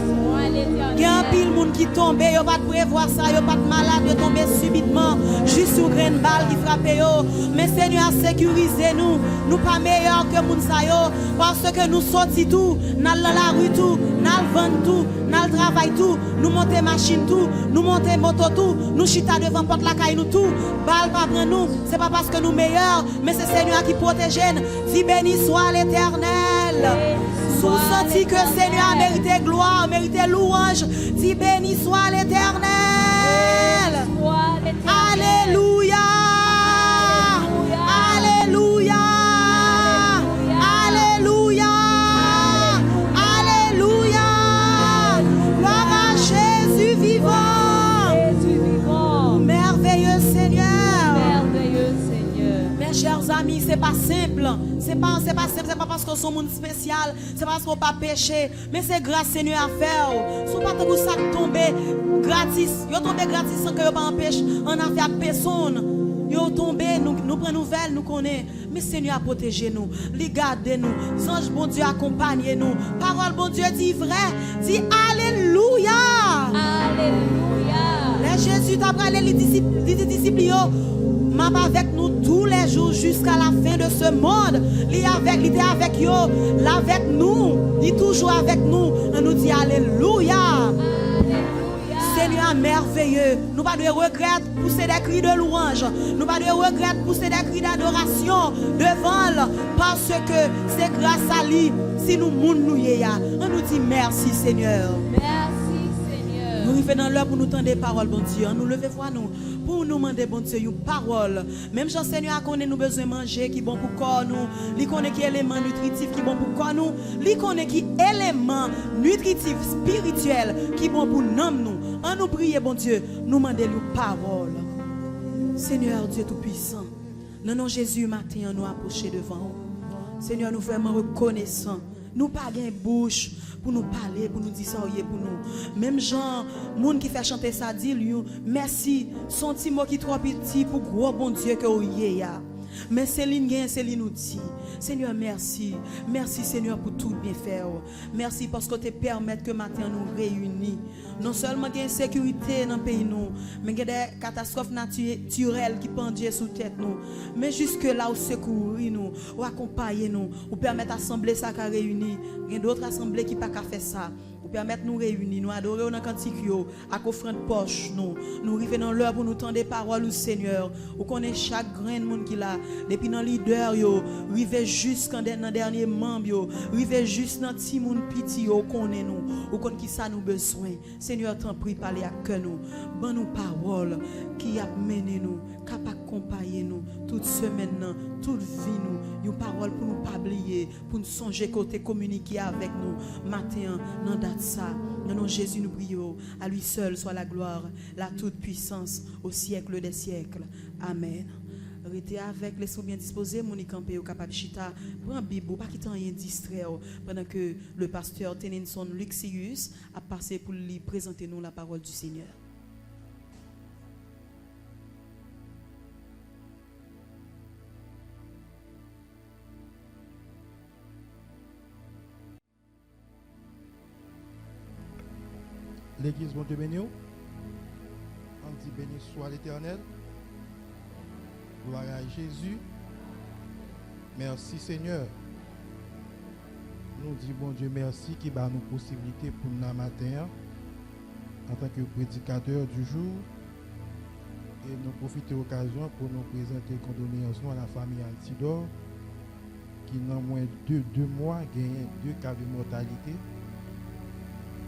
Il y a un pile monde qui tombe, yo pas prévoir ça, yo pas malade, yo tomber subitement juste sur graine balle qui frappe yo. Mais Seigneur a sécurisé nous, nous pas meilleur que moun sa yo parce que nous sorti tout, n'al dans la rue tout, n'al vendre tout, n'al travail tout, nous monter machine tout, nous monter moto tout, nous chita devant porte la caille nous tout. Balle pas prend nous, c'est pas parce que nous meilleurs, mais c'est Seigneur qui protège. Dis béni soit l'Éternel. Sous senti que Seigneur a mérité gloire, mérité louange. Dis béni soit l'Éternel. Alléluia. Alléluia. Alléluia. Alléluia. Gloire à Jésus vivant. Merveilleux Seigneur. Mes chers amis, c'est pas simple. C'est pas simple, c'est pas parce qu'on est un monde spécial, c'est parce qu'on pas péché, mais c'est grâce Seigneur à faire. Si vous pas pour ça tomber gratis, yo tombé gratis sans que yo pas empêche en affaire avec personne. Yo tombé, nous prenons nouvelle, nous connaît, mais Seigneur a protégé nous, li garde nous, ange bon Dieu accompagne nous. Parole bon Dieu dit vrai, dit alléluia. Alléluia. Les Jésus t'a parlé les disciples m'a avec nous tous les jours jusqu'à la fin de ce monde. Il était avec eux, avec nous, il est toujours avec nous. On nous dit alléluia. Seigneur merveilleux. Nous pas de regret pousser des cris de louange. Nous pas de regret pousser des cris d'adoration devant parce que c'est grâce à lui si nous nous on nous dit merci Seigneur. Nous arrivons dans l'heure pour nous tendre des paroles, bon Dieu. Nous levons voix nous pour nous demander, bon Dieu, une parole. Même Jean Seigneur a connaît nous besoin de manger qui est bon pour corps nous. Il connaît qui élément nutritif qui est bon pour corps nous. Il connaît qui élément nutritif spirituel qui est bon pour nous. En nous prier, bon Dieu, nous demander une parole. Seigneur Dieu Tout-Puissant, dans nom Jésus matin, nous approcher devant vous. Seigneur, nous vraiment reconnaissants. Nous pas gain bouche pour nous parler, pour nous dire ça pour nous. Même Jean, monde qui fait chanter ça dit lui merci, son petit mot qui trop petit pour gros bon Dieu que vous y a. Mais Céline nous dit, Seigneur merci, merci Seigneur pour tout bien faire. Merci parce que tu permets que matin nous réunis. Non seulement il y a une sécurité dans le pays nous, mais il y a des catastrophes naturelles qui pendent sous tête nous. Mais jusque là où secourir nous, ou accompagner nous, ou permettre l'assemblée ça qui réunir. Il y a d'autres assemblées qui pas faire ça. Ou permettre nous réunir, nous adorer dans cantique à offrande poche nous arriver dans l'heure pour nous tendre des paroles au Seigneur. Ou connaît chaque grain de monde qui là depuis dans leader yo, arriver jusqu'en dernier membre yo, arriver juste dans petit monde petit yo connaît nous. Ou connaît qui ça nous besoin. Seigneur t'en prie parler à cœur nous. Bon nous parole qui a mené nous, capable accompagner nous toute semaine toute vie nous. Une parole pour nous pas oublier, pour nous songer côté communiquer avec nous matin dans date ça. Dans nom Jésus nous prions. À lui seul soit la gloire, la toute puissance au siècle des siècles. Amen. Restez avec les sous bien disposés, mon campé au capable chita, prends Bible, pas quitter rien distrait pendant que le pasteur Tenenson Luxius a passé pour lui présenter nous la parole du Seigneur. L'église, bon Dieu béni. On dit béni soit l'Éternel. Gloire à Jésus. Merci Seigneur. Nous disons bon Dieu merci qui va nous possibilité pour nous matin en tant que prédicateur du jour et nous profiter de l'occasion pour nous présenter condoléances à la famille Altidor qui dans moins de 2 mois gagne 2 cas de mortalité.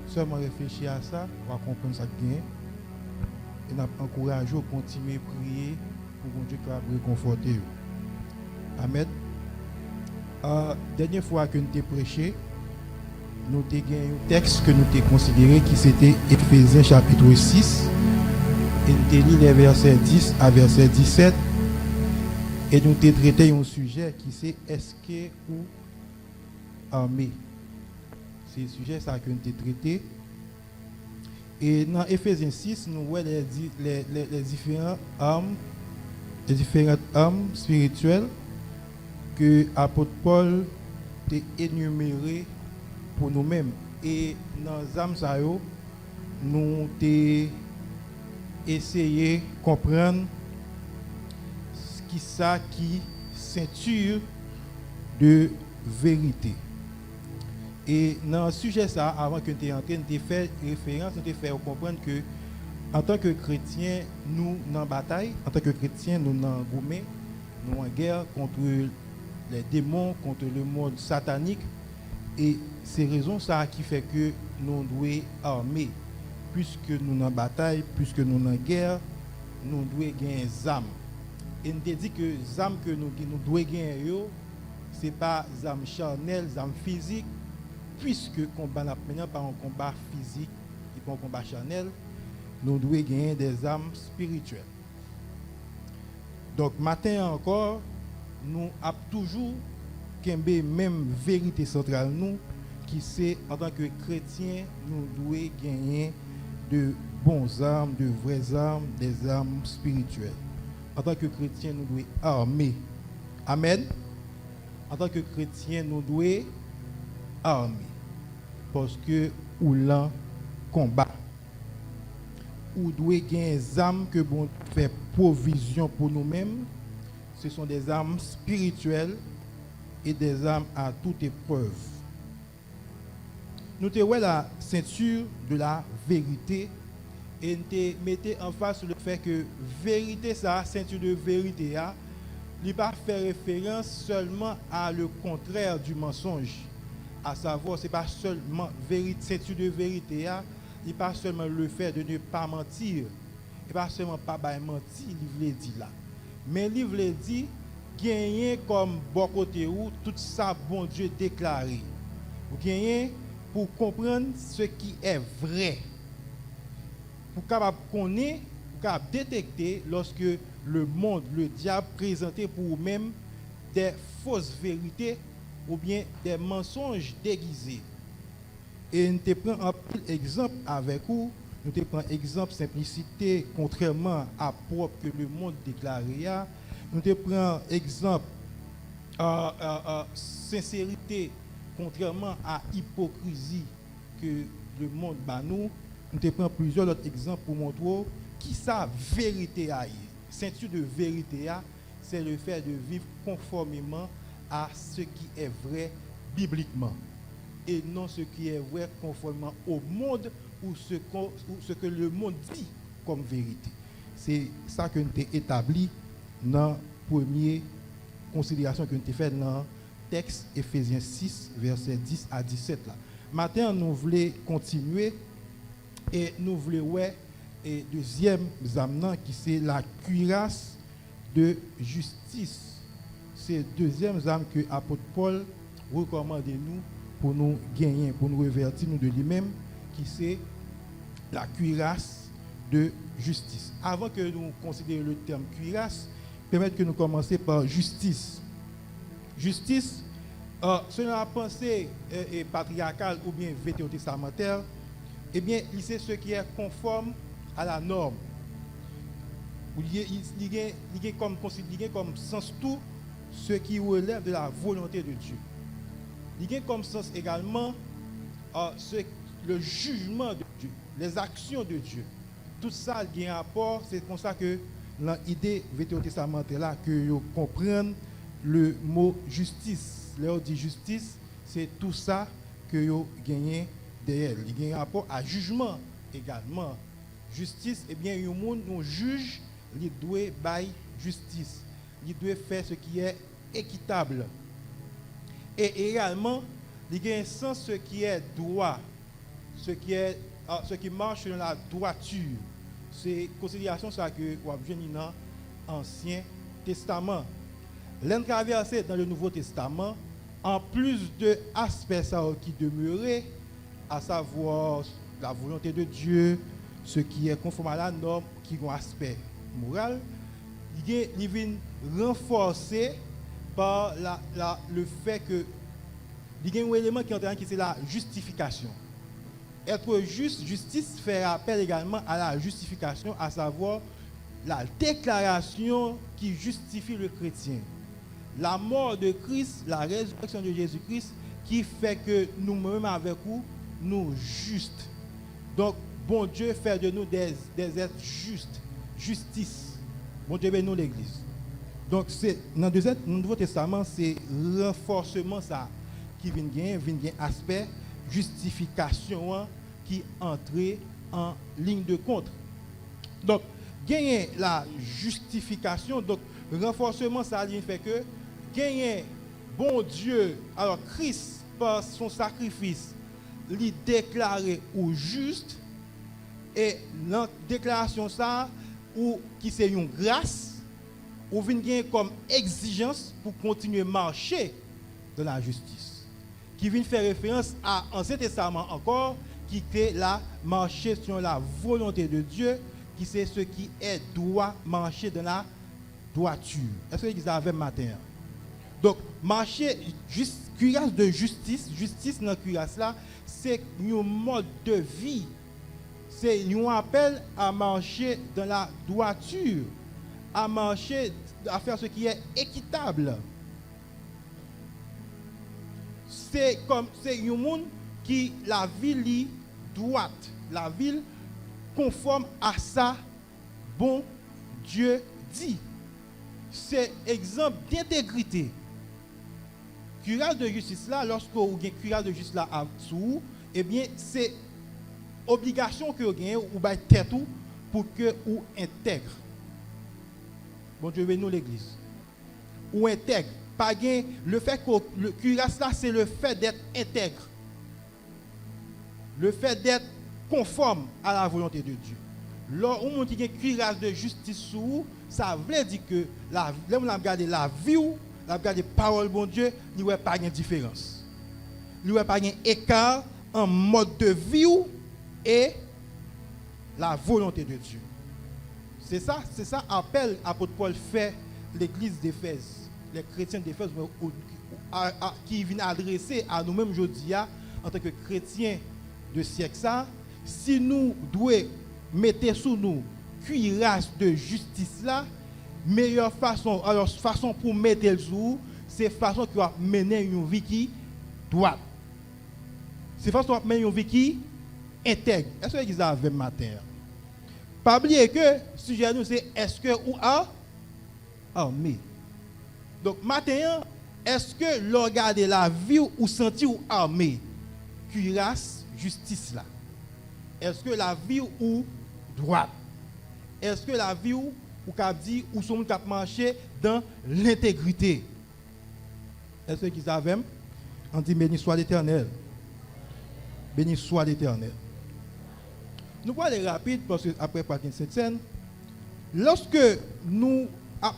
Seulement réfléchir à ça, on va comprendre ça gagne et nous encourageons à continuer à prier pour que Dieu puisse réconforter. Amen. Dernière fois que nous avons prêché, nous avons un texte que nous avons considéré qui c'était Éphésiens chapitre 6. Et nous avons lu les versets 10 à verset 17. Et nous avons traité un sujet qui c'est est-ce que ou armé. C'est le sujet ça que nous avons traité. Et dans Éphésiens 6, nous voyons les différentes armes spirituelles que l'apôtre Paul a énuméré pour nous-mêmes. Et dans les âmes, nous avons essayé de comprendre ce qui ceinture de vérité. Et dans le sujet, ça, avant que nous entrions, nous avons fait référence, nous avons fait comprendre que en tant que chrétiens, nous dans la bataille, en tant que chrétiens, nous dans gourmet, nous en guerre contre les démons, contre le monde satanique. Et c'est raison ça qui fait que nous devons armer. Puisque nous dans bataille, puisque nous dans guerre, nous devons gagner des âmes. Et nous dit que les âmes que nous devons gagner, ce n'est pas des âmes charnelles, des âmes physiques, puisque le combat n'est pas un combat physique, et pas un combat charnel, nous devons gagner des âmes spirituelles. Donc, matin encore, nous avons toujours qu'une même vérité centrale, nous, qui c'est en tant que chrétiens, nous devons gagner de bons armes, de vraies armes, des armes spirituelles. En tant que chrétiens, nous devons armer. Amen. En tant que chrétiens, nous devons armer. Parce que nous l'en combat. Nous devons gagner des armes que bon fait provision pour nous-mêmes. Ce sont des armes spirituelles et des armes à toute épreuve. Nous te voyons la ceinture de la vérité et nous te mettons en face le fait que vérité, ça, ceinture de vérité, ne pas faire référence seulement à le contraire du mensonge. À savoir, ce n'est pas seulement vérité, ceinture de vérité, il pas seulement le fait de ne pas mentir, et pas seulement pas mentir, il dit là. Mais il veut dire gagner comme bon côté où tout ça bon Dieu déclaré. Vous gagnez pour comprendre ce qui est vrai. Pour capable connaître, pour capable détecter lorsque le monde, le diable présentait pour vous-même des fausses vérités ou bien des mensonges déguisés. Et nous te prenons un exemple avec vous. Nous te prenons exemple simplicité, contrairement à propre que le monde déclaré. Nous te prenons exemple sincérité, contrairement à hypocrisie que le monde bat nous. Nous te prenons plusieurs autres exemples pour montrer qui sa vérité a. Ceinture de vérité, c'est le fait de vivre conformément à ce qui est vrai bibliquement. Et non ce qui est vrai conformément au monde ou ce que le monde dit comme vérité. C'est ça que nous avons établi dans la première considération que nous avons faite dans le texte Éphésiens 6, versets 10 à 17. Là. Maintenant, nous voulons continuer et nous voulons voir le deuxième âme qui c'est la cuirasse de justice. C'est le deuxième âme que l'apôtre Paul recommande nous pour nous gagner, pour nous revertir nous de lui-même, qui c'est la cuirasse de justice. Avant que nous considérions le terme cuirasse, permettez que nous commencions par justice. Justice, selon la pensée patriarcale ou bien vétéotestamentaire, eh bien, c'est ce qui est conforme à la norme. Il y a comme sens tout ce qui relève de la volonté de Dieu. Il y a comme sens également le jugement de Dieu, les actions de Dieu. tout ça il y a un rapport, c'est comme ça que l'idée Vétéo testamentaire là que vous comprendre le mot justice. Là on dit justice, c'est tout ça que vous gagnez derrière. Il y a un rapport à jugement également. Justice, eh bien, un juge, il doit bailler justice. Il doit faire ce qui est équitable. Et également, il y a un sens ce qui est droit, ce qui marche dans la droiture. C'est considération ça que vous avez dans l'Ancien Testament. L'un traversé dans le Nouveau Testament, en plus de aspects qui demeuraient, à savoir la volonté de Dieu, ce qui est conforme à la norme, qui a un aspect moral, il vient renforcé par le fait que il y a un élément qui est c'est la justification. Être juste, justice fait appel également à la justification, à savoir la déclaration qui justifie le chrétien. La mort de Christ, la résurrection de Jésus-Christ, qui fait que nous-mêmes avec vous, nous justes. Donc, bon Dieu fait de nous des êtres justes, justice. Bon Dieu bénit nous l'Église. Donc, c'est dans le Nouveau Testament, c'est renforcement ça qui vient gagner aspect justification qui entre en ligne de compte. Donc, gagner la justification, donc renforcement ça vient fait que gagner bon Dieu, alors Christ par son sacrifice, lui déclaré ou juste et dans déclaration ça ou qui c'est une grâce ou vient gagner comme exigence pour continuer à marcher dans la justice. Qui vient faire référence à l'Ancien Testament encore, qui est la marcher sur la volonté de Dieu, qui c'est ce qui est droit, marcher dans la droiture. Est-ce que vous avez matin? Donc, marcher, cuirasse de justice dans la cuirasse là, c'est un mode de vie. C'est un appel à marcher dans la droiture, à marcher, à faire ce qui est équitable. C'est un monde qui la ville droite, la ville conforme à ça, bon Dieu dit. C'est exemple d'intégrité. Cuirasse de justice là, lorsque vous avez cuirasse de justice là en dessous, eh bien c'est obligation que vous avez ou by tête pour que vous intègre. Bon Dieu bénit nous l'église. Ou intègre. Pas gain, le fait que le cuirasse là, c'est le fait d'être intègre. Le fait d'être conforme à la volonté de Dieu. Lorsqu'on monte une cuirasse de justice sous, ça veut dire que là, on a regardé la vie, on a regardé la parole de Dieu, il n'y a pas de différence. Il n'y a pas d'écart en mode de vie et la volonté de Dieu. C'est ça appel apôtre Paul fait l'église d'Éphèse. Les chrétiens d'Éphèse qui viennent adresser à nous-mêmes aujourd'hui en tant que chrétiens de siècle ça, si nous devons mettre sous nous cuirasse de justice là, meilleure façon, alors façon pour mettre le sous, c'est façon qui va mener une vie qui droite. C'est façon qui va mener une vie qui intègre. Est-ce que vous avez matin? Pas oublier que le sujet nous c'est est-ce que ou armé. Donc, maintenant, est-ce que l'on regarde la vie ou senti ou armé? Cuirasse, justice là. Est-ce que la vie ou droite? Est-ce que la vie ou cap dit ou son cap marcher dans l'intégrité? Est-ce que vous savez? On dit béni soit l'Éternel. Béni soit l'Éternel. Nous allons aller rapide parce que après partir de cette scène, lorsque nous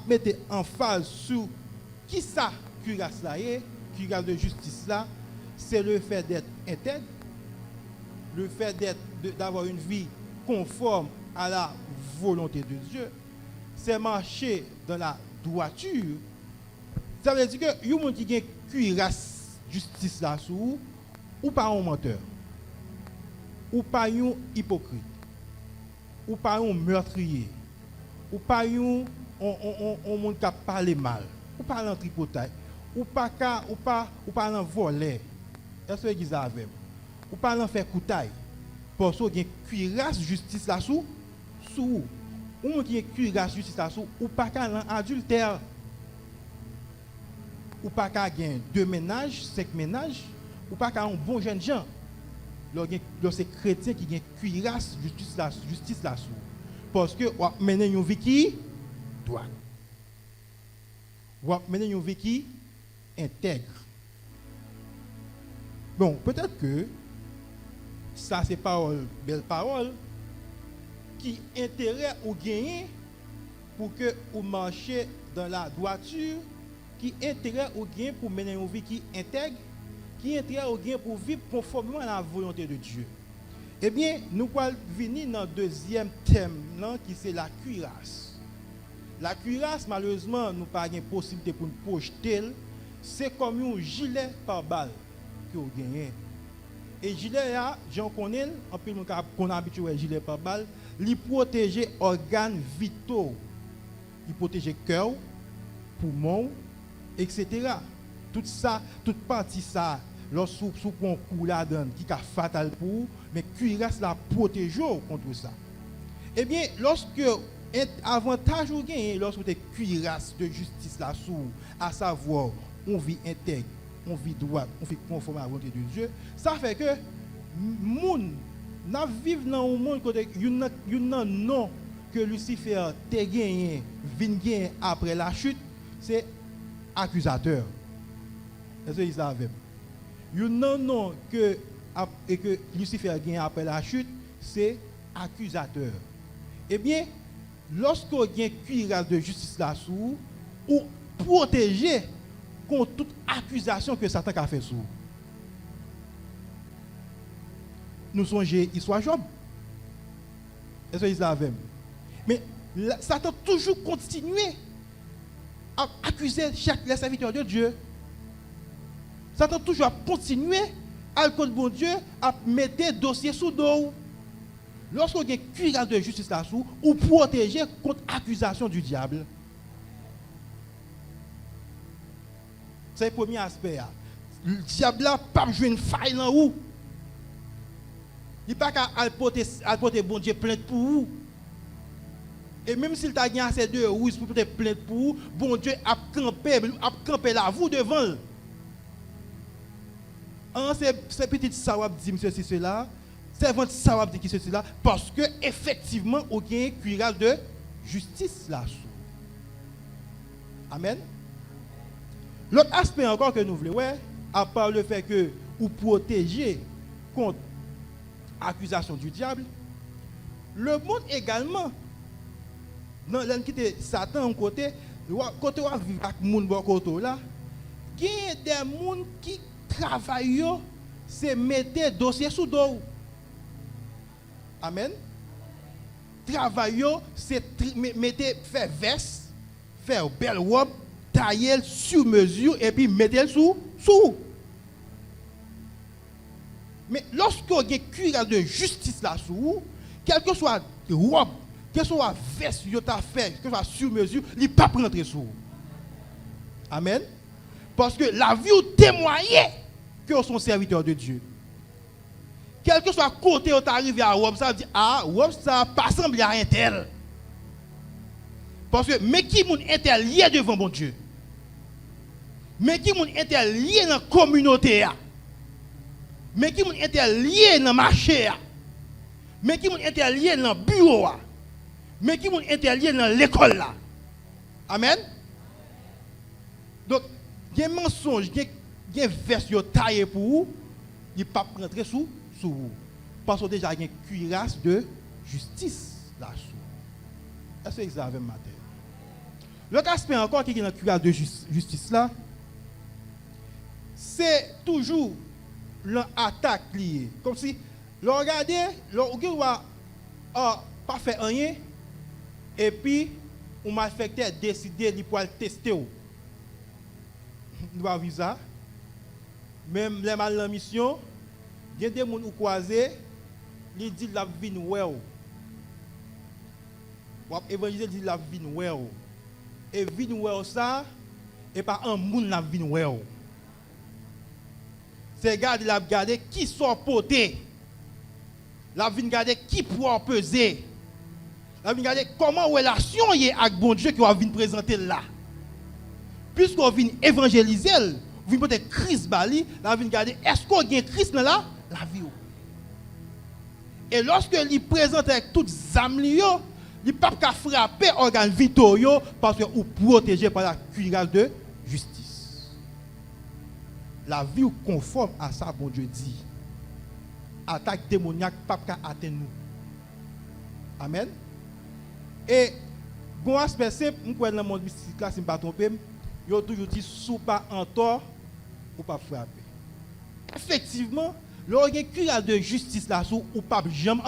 mettons en phase sur qui ça cuirasse là est, cuirasse de justice là, c'est le fait d'être intègre, le fait d'avoir une vie conforme à la volonté de Dieu, c'est marcher dans la droiture. Ça veut dire que you monde qui a cuirasse justice là sous ou pas un menteur, ou pas un hypocrite, ou pas un meurtrier, ou pas un monde qui parle mal. Ou pas dans tripotail, ou pas dans voler. Est-ce que vous avez? Ou pas dans faire coutaille. Parce que vous avez cuirasse justice là-dessous, sous ou qui est cuirasse justice là sous ou pas qu'à adultère ou pas qu'à gagner 2 ménages, 5 ménages ou pas qu'à un bon jeune gens. C'est chrétien qui gagne cuirasse justice là sous parce que ou mener une vie qui droite. Ou mener une vie qui intègre. Bon, peut-être que ça c'est parole, belle parole qui intérêt ou gagner pour que ou marcher dans la droiture, qui intérêt ou gagner pour mener une vie qui intègre, qui intérêt ou gagner pour vivre conformément à la volonté de Dieu. Eh bien, nous allons venir dans le deuxième thème là, qui c'est la cuirasse. La cuirasse, malheureusement, nous n'avons pas de possibilité pour nous projeter. C'est comme un gilet par balle que vous gagnez. Et gilet là, j'en connais, en plus qu'on a habitué à gilet par balle, il protège les organes vitaux. Il protège le cœur, poumon, etc. Tout ça, toute partie ça, lorsque on coup là-dedans, qui est fatal pour, mais cuirasse la protège contre ça. Eh bien, lorsque avantage ou gain, lorsque vous avez cuirasse de justice là sous, à savoir, on vit intègre, on vit droite, on vit conforme à la volonté de Dieu, ça fait que moun n'a vivre dans un monde côté non que Lucifer a gagné, vient gagner après la chute, c'est accusateur. Est-ce que vous savez? Non que Lucifer a gagné après la chute, c'est accusateur. Eh bien, lorsqu'on a une cuirasse de justice là-dessous, ou protéger contre toute accusation que Satan a fait sur vous. Nous songez l'histoire Job. Est-ce que vous savez? Mais Satan toujours continué à accuser les serviteurs de Dieu. Satan toujours continué à contre bon Dieu à mettre des dossiers sous dos. Lorsqu'on a une cuirasse de justice là-dessous, ou protéger contre accusation du diable. C'est le premier aspect. Le diable n'a pas joué une faille dans où. Il n'a pas qu'à porter bon Dieu plainte pour vous. Et même s'il t'a gagné assez de roues pour porter plainte pour vous, bon Dieu a campé là, vous devant. Ces petites sawab dit ceci, cela. C'est votre sawab dit qui ceci, là. Parce que effectivement, il y a une cuirasse de justice là-dessous. Amen. L'autre aspect encore que nous voulons, à part le fait que vous protégez contre l'accusation du diable, le monde également, dans l'entité Satan en côté, quand on vit avec les gens côté là, il y a des gens qui travaillent, c'est mettre dossier sous dos. Amen. Travailler, c'est faire veste, faire belle robe, tailler sur mesure et puis mettre sous. Mais lorsqu'on a une cuirasse de justice là sous, quel que soit robe, quel que soit veste, que fait, que soit sur mesure, il ne peut pas rentrer sous. Amen. Parce que la vie ou témoigner que sont serviteurs de Dieu. Quel que soit côté où tu arrives à robe, ça veut dire robe ça pas semblé à un tel. Parce que mais qui moun est lié devant mon Dieu. Mais qui moun est lié dans la communauté. Mais qui moun est lié dans le marché. Mais qui moun est lié dans le bureau. Mais qui moun est lié dans l'école là. Amen. Donc, il y a un mensonge, il y a un verset taillé pour vous, il ne peut pas rentrer sous vous. Parce que déjà, il y a une cuirasse de justice là-dessous. Est-ce que vous avez matin? L'autre aspect encore qui est dans la cuirasse de justice là, c'est toujours l'attaque liée. Comme si, regardez, on va pas faire rien, et puis, on m'a affecté à décider de pouvoir tester. Nous avons vu ça. Même les mal en mission, il y a des gens qui croisent, ils disent la vie nouvelle. Évangile dit la vie nouvelle. Et vie nouvelle ça, et pas un monde la vie nouvelle. C'est garder qui sont portés. La vie garder qui pourra peser. La vie regarder comment relation est avec bon Dieu qui va venir présenter là. Puisqu'on vient évangéliser, vous venez peut-être Christ bali, la vie regarder est-ce qu'on a Christ là la vie. Et lorsque il présente avec toutes les âmes, il ne peut pas frapper l'organe vital parce que vous protégez par la cuirasse de justice. La vie est conforme à ça, bon Dieu dit. Attaque démoniaque, pas atteindre nous. Amen. Et, bon aspect simple, nous pouvons dans le monde mystique là, si je ne me trompe pas, il a toujours dit, sous pas en tort, ou pas frapper. Effectivement, lorsqu'il y a une cuirasse de justice là, ou pas jamais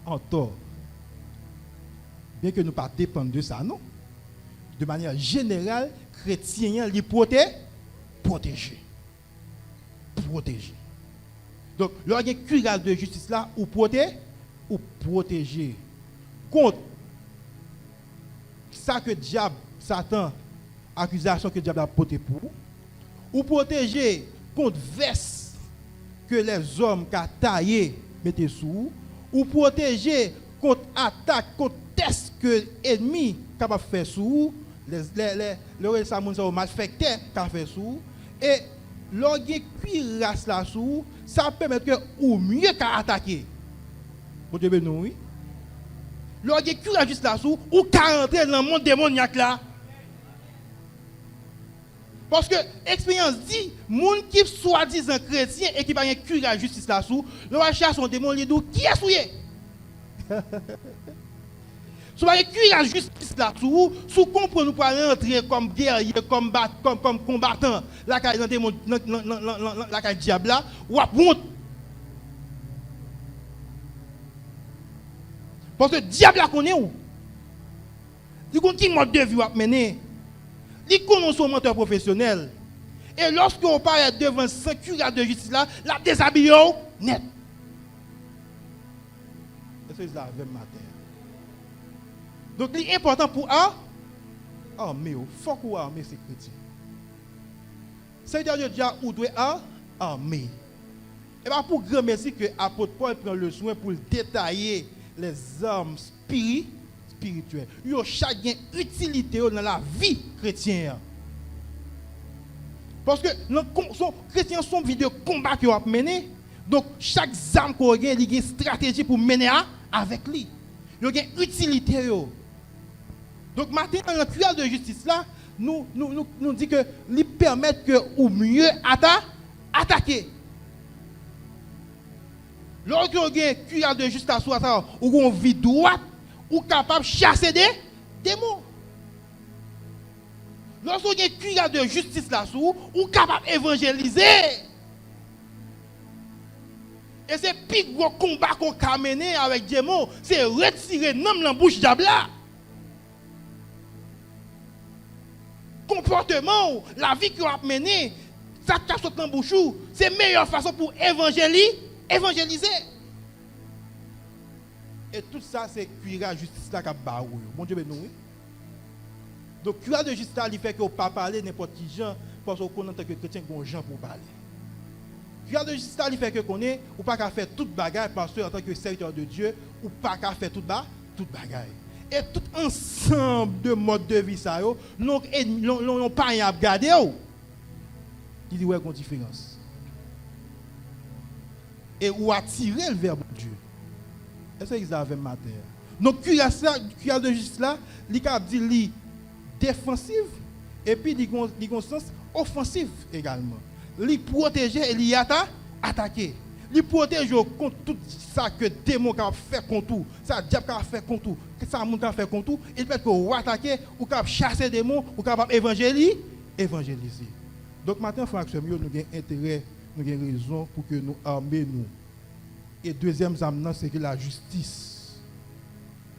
en tort. Bien que nous ne pas dépendre de ça, non. De manière générale, chrétien, il protège. Donc, lorsqu'il y a une cuirasse de justice là, ou protéger contre ça que diable, Satan, accusation que le diable a porté pour vous, ou protéger contre veste que les hommes qui ont taillé mettent sous, ou protéger contre attaque, contre test que l'ennemi capable de faire sous, les malfaiteurs qui fait sous, et lorsqu'il cuirasse là sous, ça permet que ou mieux qu'à attaquer. Vous devez nous, oui. Lorsqu'il cuirasse juste là sous, ou qu'à entrer dans le monde démoniaque là. Parce que l'expérience dit, moun qui soi-disant chrétien et qui va y cuirasse justice là sous, le chasse son démon li dou qui est souillé. Si vous avez cuirasse justice là sous, sous comprendre nous pour rentrer comme guerrier, comme combattant, la caille dans démon la caille diable là, ou à honte. Parce que diable la connaît où? Il connaît qui mode de vie à mener. Il connaît son menteur professionnel. Et lorsque on parle devant ce cuirasse de justice là, la déshabille net. Est-ce que ça avec matin? Donc l'important pour armer, il faut qu'on arme ces chrétiens. C'est-à-dire que vous devez armer. Et bien pour grand merci que l'apôtre Paul prend le soin pour détailler les armes spirituelles. Il y a chaque utilité dans la vie chrétienne. Parce que les chrétiens sont vidéo de combat qu'ils ont mené. Donc chaque arme qu'on a, il y a une stratégie pour mener avec lui. Il y a une utilité. Donc maintenant, dans le cuirasse de justice là, nous dit que lui permettre que ou mieux attaquer. Lorsque vous avez un cuirasse de justice là, ou une vie droite, ou capable de chasser des démons. Lorsque vous avez un cuirasse de justice là, ou capable d'évangéliser. Et c'est le plus gros combat qu'on a mené avec des démons, c'est retirer nom dans la bouche diable là. Comportement, la vie qu'on a menée, ça cache dans la bouche, c'est la meilleure façon pour évangéliser. Et tout ça, c'est cuirasse de justice là qui a barré. Mon Dieu, nous. Donc, cuirasse de justice là, il fait que vous ne pas parler n'importe qui gens, parce qu'on connaît en tant que chrétien qu'on gens pour parler. Cuirasse de justice là, il fait que qu'on est, ou pas qu'à faire toute bagaille, parce que en tant que serviteur de Dieu, ou pas qu'à faire toute bagaille. Et tout ensemble de modes de vie, ça, nous n'avons pas rien à regarder. Il dit, ouais, il y a une différence. Et ou attirer le verbe de Dieu. Est-ce que vous avez matin? Donc, cuirasse de justice là, il a dit défensif, et puis il a un sens offensif également. Il protège et il attaquer. Il protège contre tout ça que démon a fait contre tout, ça diable a fait contre tout, ça monde a fait contre tout, il peut que attaquer ou capable chasser démons ou capable évangéliser. Donc maintenant frères et sœurs, nous avons intérêt, nous avons raison pour que nous armions nous. Et deuxième âme c'est que la justice.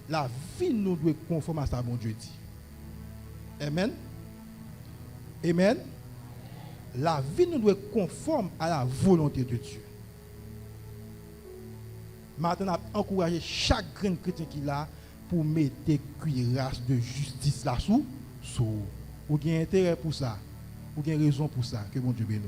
La vie nous doit être conforme à ça bon Dieu dit. Amen. Amen. La vie nous doit être conforme à la volonté de Dieu. Maintenant, encourager chaque grand chrétien qui là pour mettre des cuirasses de justice là sous. Vous avez intérêt pour ça. Vous avez raison pour ça. Que mon Dieu bénisse.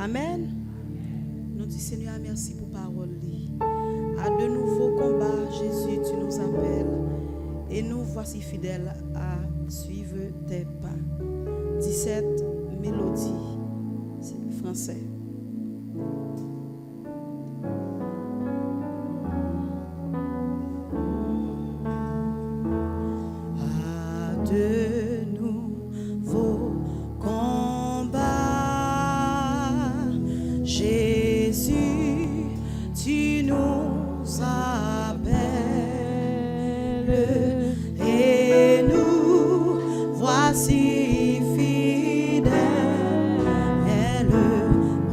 Amen. Nous disons Seigneur, merci pour parole. À de nouveaux combats, Jésus, tu nous appelles. Et nous voici fidèles à suivre tes pas. 17 mélodies, c'est français. À de nouveaux combats, Jésus, tu nous appelles et nous voici fidèles,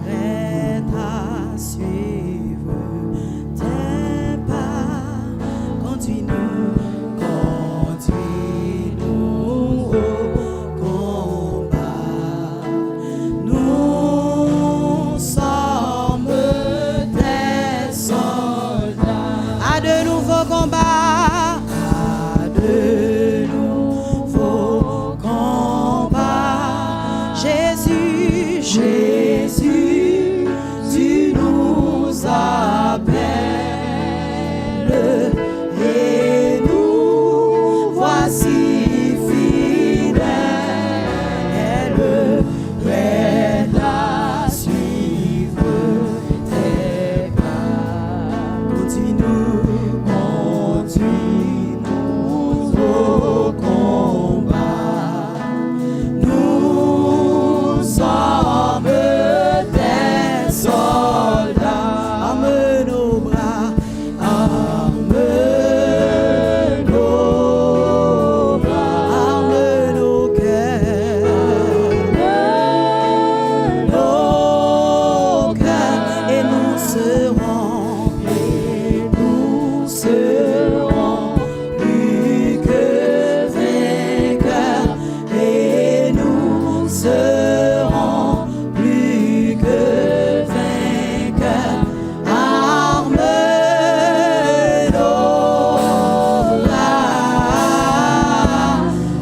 prêts à suivre tes pas. Continue, continue au combat. Nous sommes des soldats. À de nouveaux combats, à de nouveaux combats. Jésus, Jésus, tu nous appelles et nous voici fidèles, prêts à suivre tes pas. Continue, continue au combat. Nous sommes des soldats. Arme nos bras, arme nos bras, arme nos cœurs, et nous serons plus que vainqueurs, et nous serons plus que vainqueurs. Arme nos bras,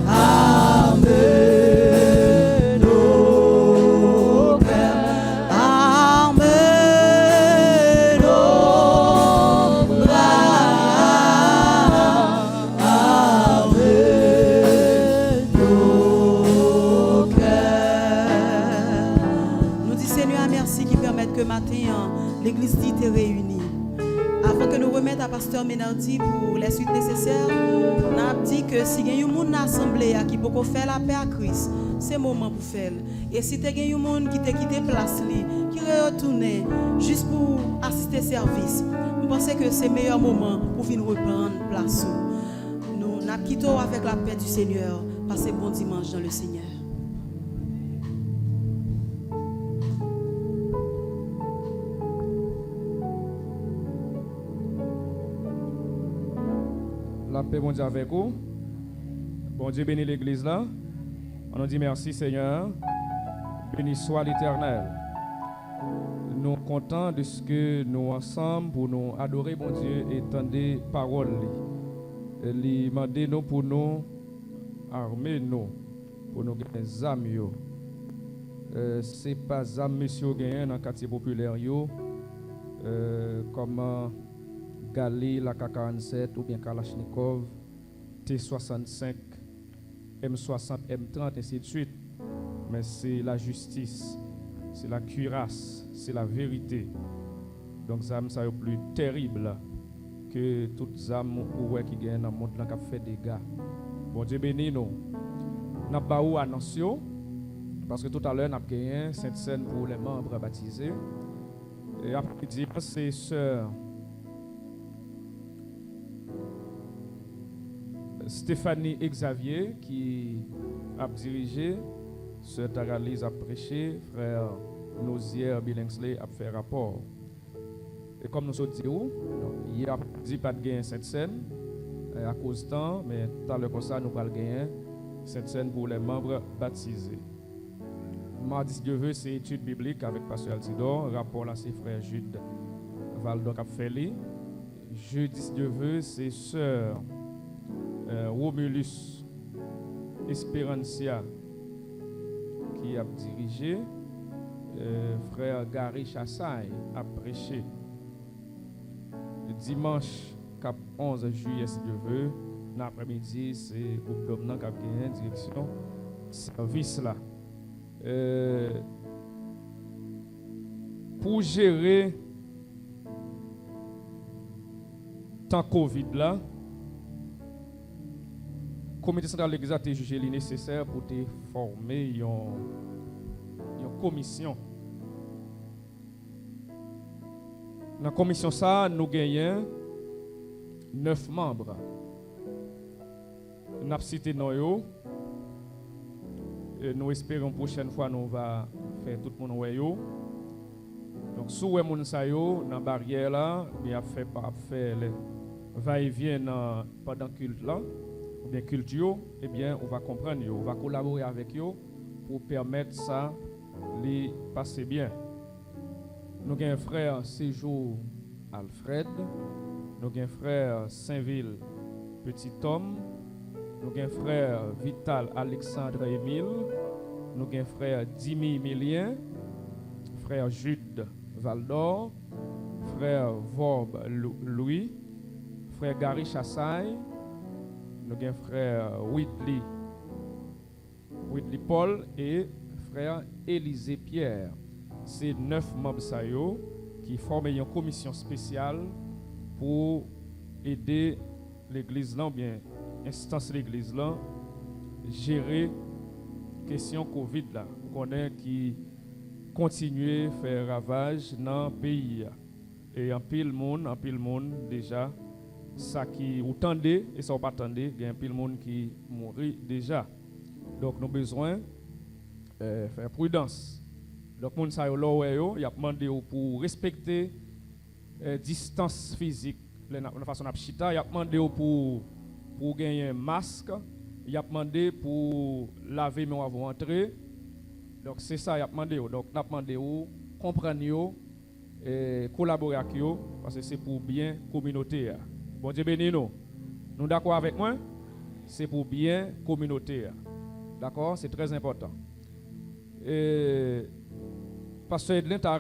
arme nos cœurs, arme nos bras, arme nos cœurs. Nous disons Seigneur, merci qui permettent que matin, l'église dit est réunie. Avant que nous remettions à Pasteur Ménardi pour les suites nécessaires, nous avons dit que si il y a un monde assemblée qui peut faire la paix à Christ, c'est le moment pour faire. Et si il y a un monde qui t'a quitté place, qui retourne juste pour assister service, nous pensons que c'est le meilleur moment pour venir reprendre place. Nous quittons avec la paix du Seigneur. Passez bon dimanche dans le Seigneur. La paix, bon Dieu, avec vous. Bon Dieu, bénit l'église là. On nous dit merci Seigneur. Béni soit l'Éternel. Nous sommes contents de ce que nous ensemble pour nous adorer bon Dieu et tendre parole. Il demande nous pour nous armer nous pour nous gagner des âmes. C'est pas des âmes monsieur gagné dans le quartier populaire comme Gali, la K47 ou bien Kalachnikov, T65, M60, M30, ainsi de suite. Mais c'est la justice, c'est la cuirasse, c'est la vérité. Donc, ça est plus terrible que toutes les âmes qui gagnent dans le monde qui fait des dégâts. Bon Dieu béni nous. Nous avons annoncé, parce que tout à l'heure, nous avons gagné Sainte-Seine pour les membres baptisés. Et après-midi, c'est sœur Stéphanie Xavier qui a dirigé, sœur Taralise a prêché, frère Nozière Billingsley a fait rapport. Et comme nous avons dit, hier après-midi, pas de gain Sainte-Seine à cause de temps, mais tout à l'heure comme ça, nous allons gagner Sainte-Seine pour les membres baptisés. Mardi, si Dieu veut, c'est étude biblique avec Pasteur Altidor, rapport là, c'est frère Jude Valdon qui a fait. Jeudi, si Dieu veut, c'est sœur Romulus Esperancia qui a dirigé. frère Gary Chassagne a prêché dimanche 11 juillet si Dieu veut. L'après-midi, c'est groupe d'hommes qui a gagné direction service là. Pour gérer temps Covid là, le comité central de l'Église a jugé nécessaire pour te former une commission. Dans la commission ça, nous gagnons 9 membres. Nous avons cité nous. Nous espérons prochaine fois nous va faire tout le monde yo. Donc sous les moun sa yo dans barrière là, bien faire le va-et-vient pendant culte là, ou bien culture, eh bien on va comprendre yo, on va collaborer avec yo pour permettre ça de passer bien. Nous avons un frère Séjour Alfred, nous avons un frère Saint-Ville Petit Tom, nous avons un frère Vital Alexandre Émile, nous avons un frère Dimi Emilien, frère Jude Valdor, frère Vorbe Louis, frère Gary Chassagne, nous avons un frère Whitley Paul et frère Élisée Pierre. C'est 9 membres qui forment une commission spéciale pour aider l'église là, ou bien instance de l'église là, gérer la question Covid là. Vous connaissez qui continue à faire ravage dans le pays. Et en pile monde déjà, ça qui ou tendez et ça ou pas tendez, il y a un pile monde qui mourit déjà. Donc nous avons besoin de faire prudence. Donc, moun sa yo lo yo, y a demandé pour respecter distance physique, la façon de chita, y a demandé pour gagner un masque, y a demandé pour laver main avant d'entrer. Donc c'est ça y a demandé. Donc n'a demandé comprendre yo et collaborer avec yo parce que c'est pour bien communauté. Bon Dieu béni nous. Nous d'accord avec moi? C'est pour bien communauté. D'accord? C'est très important. Pasteur Edlin t'a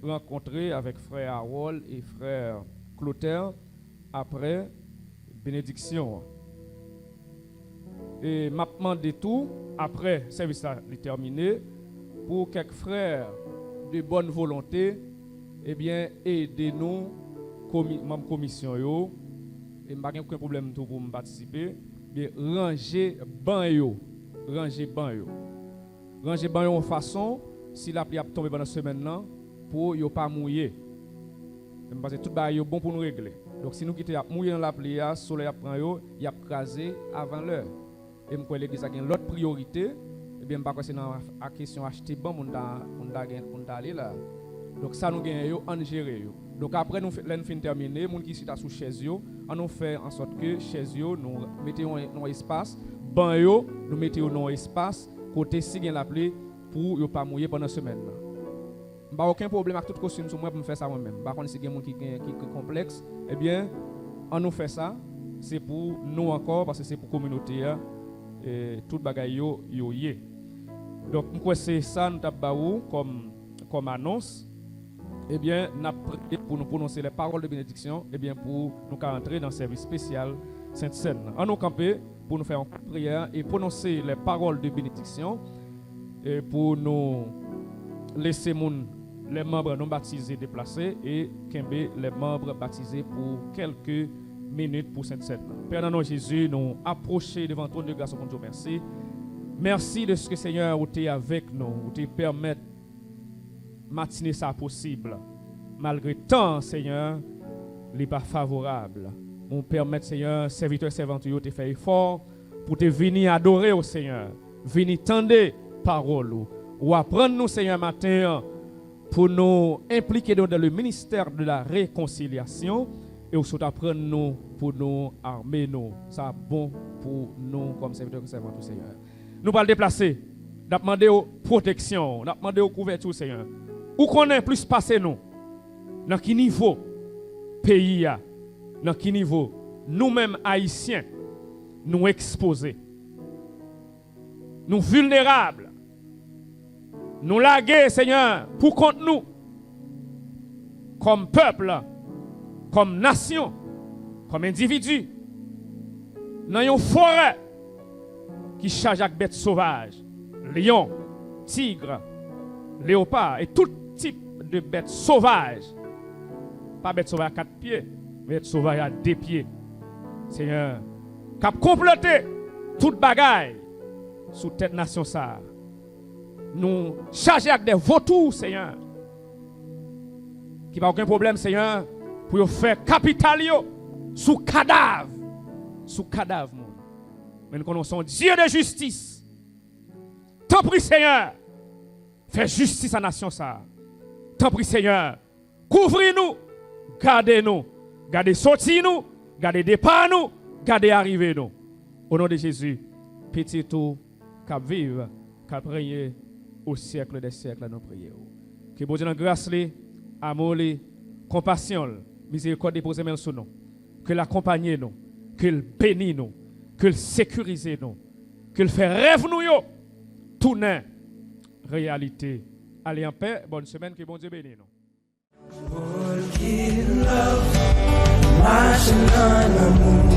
rencontré avec frère Harold et frère Clotaire après bénédiction. Et m'a demandé tout après le service est terminé pour quelques frères de bonne volonté eh bien aider nous même commission yo et pas aucun problème tout pour me participer bien ranger ban yo en façon si la pluie a tombé pendant semaine là pour yo pas mouiller parce que tout ba yo bon pour nous régler. Donc si nous quitter mouiller dans la pluie, soleil prend yo, y a crasé avant l'heure. Et me crois l'église a une autre priorité, et bien pas que c'est dans la question acheter bon on aller là. Donc ça nous gagne yo en gérer yo. Donc après nous fin terminer, moun qui sit sous chaise yo, on nous fait en sorte que chaise yo nous mettons dans espace, ban yo nous mettons dans espace côté si gagne la pluie pour yo pas mouiller pendant semaine là. Pas aucun problème avec tout costume sur moi pour me faire ça moi-même. Par contre si il y a des gens qui complexe, eh bien on nous fait ça, c'est pour nous encore parce que c'est pour communauté et tout bagaille yo yé. Donc moi c'est ça nous t'a baou comme annonce. Eh bien n'a prié pour nous prononcer les paroles de bénédiction, eh bien pour nous entrer dans le service spécial Sainte-Seine. On nous camper pour nous faire une prière et prononcer les paroles de bénédiction et pour nous laisser les membres non baptisés déplacés et kembe les membres baptisés pour quelques minutes pour Sainte-Seine. Père dans nom Jésus, nous approcher devant ton de grâce pour Dieu merci. Merci de ce que Seigneur tu es avec nous, tu permet matinée ça possible. Malgré tant Seigneur, il n'est pas favorable. On permet Seigneur, serviteur servante te faire effort pour te venir adorer au Seigneur, venir tendre parole ou apprendre nous Seigneur matin pour nous impliquer dans le ministère de la réconciliation et aussi apprendre nous pour nous armer nous. Ça bon pour nous comme serviteurs et servantes du Seigneur. Nous allons déplacer, nous demander protection, nous demander couverture Seigneur. Où connaît plus passer nous? Dans quel niveau pays a? Dans quel niveau nous-mêmes haïtiens nous exposés? Nous vulnérables. nous laguer, Seigneur, pour contre nous, comme peuple, comme nation, comme individu, dans une forêt qui charge avec bêtes sauvages, lion, tigre, léopard et tout type de bêtes sauvages. Pas bêtes sauvages à 4 pieds, mais bêtes sauvages à 2 pieds. Seigneur, qui a complété toute bagaille sous tête nation ça. Nous charger avec des vautours, Seigneur. Qui n'a aucun problème, Seigneur, pour faire capital sous cadavre. Sous cadavre, mon. Mais nous connaissons Dieu de justice. T'en prie, Seigneur. Fais justice à la nation ça. T'en prie, Seigneur. Couvrez-nous. Gardez-nous. Gardez sortir-nous. Gardez départ nous. Gardez arriver nous. Au nom de Jésus. Petit tout. Cap vive. Cap régner au siècle des siècles. Nous prions. Que bon Dieu dans grâce, amour, compassion, miséricorde déposer même sur nous. Que l'accompagne nous. Qu'il bénisse nous. Qu'il sécurise nous. Qu'il fait rêve nous. Tout n'est réalité. Allez en paix. Bonne semaine. Que bon Dieu bénisse nous. Marching on the moon.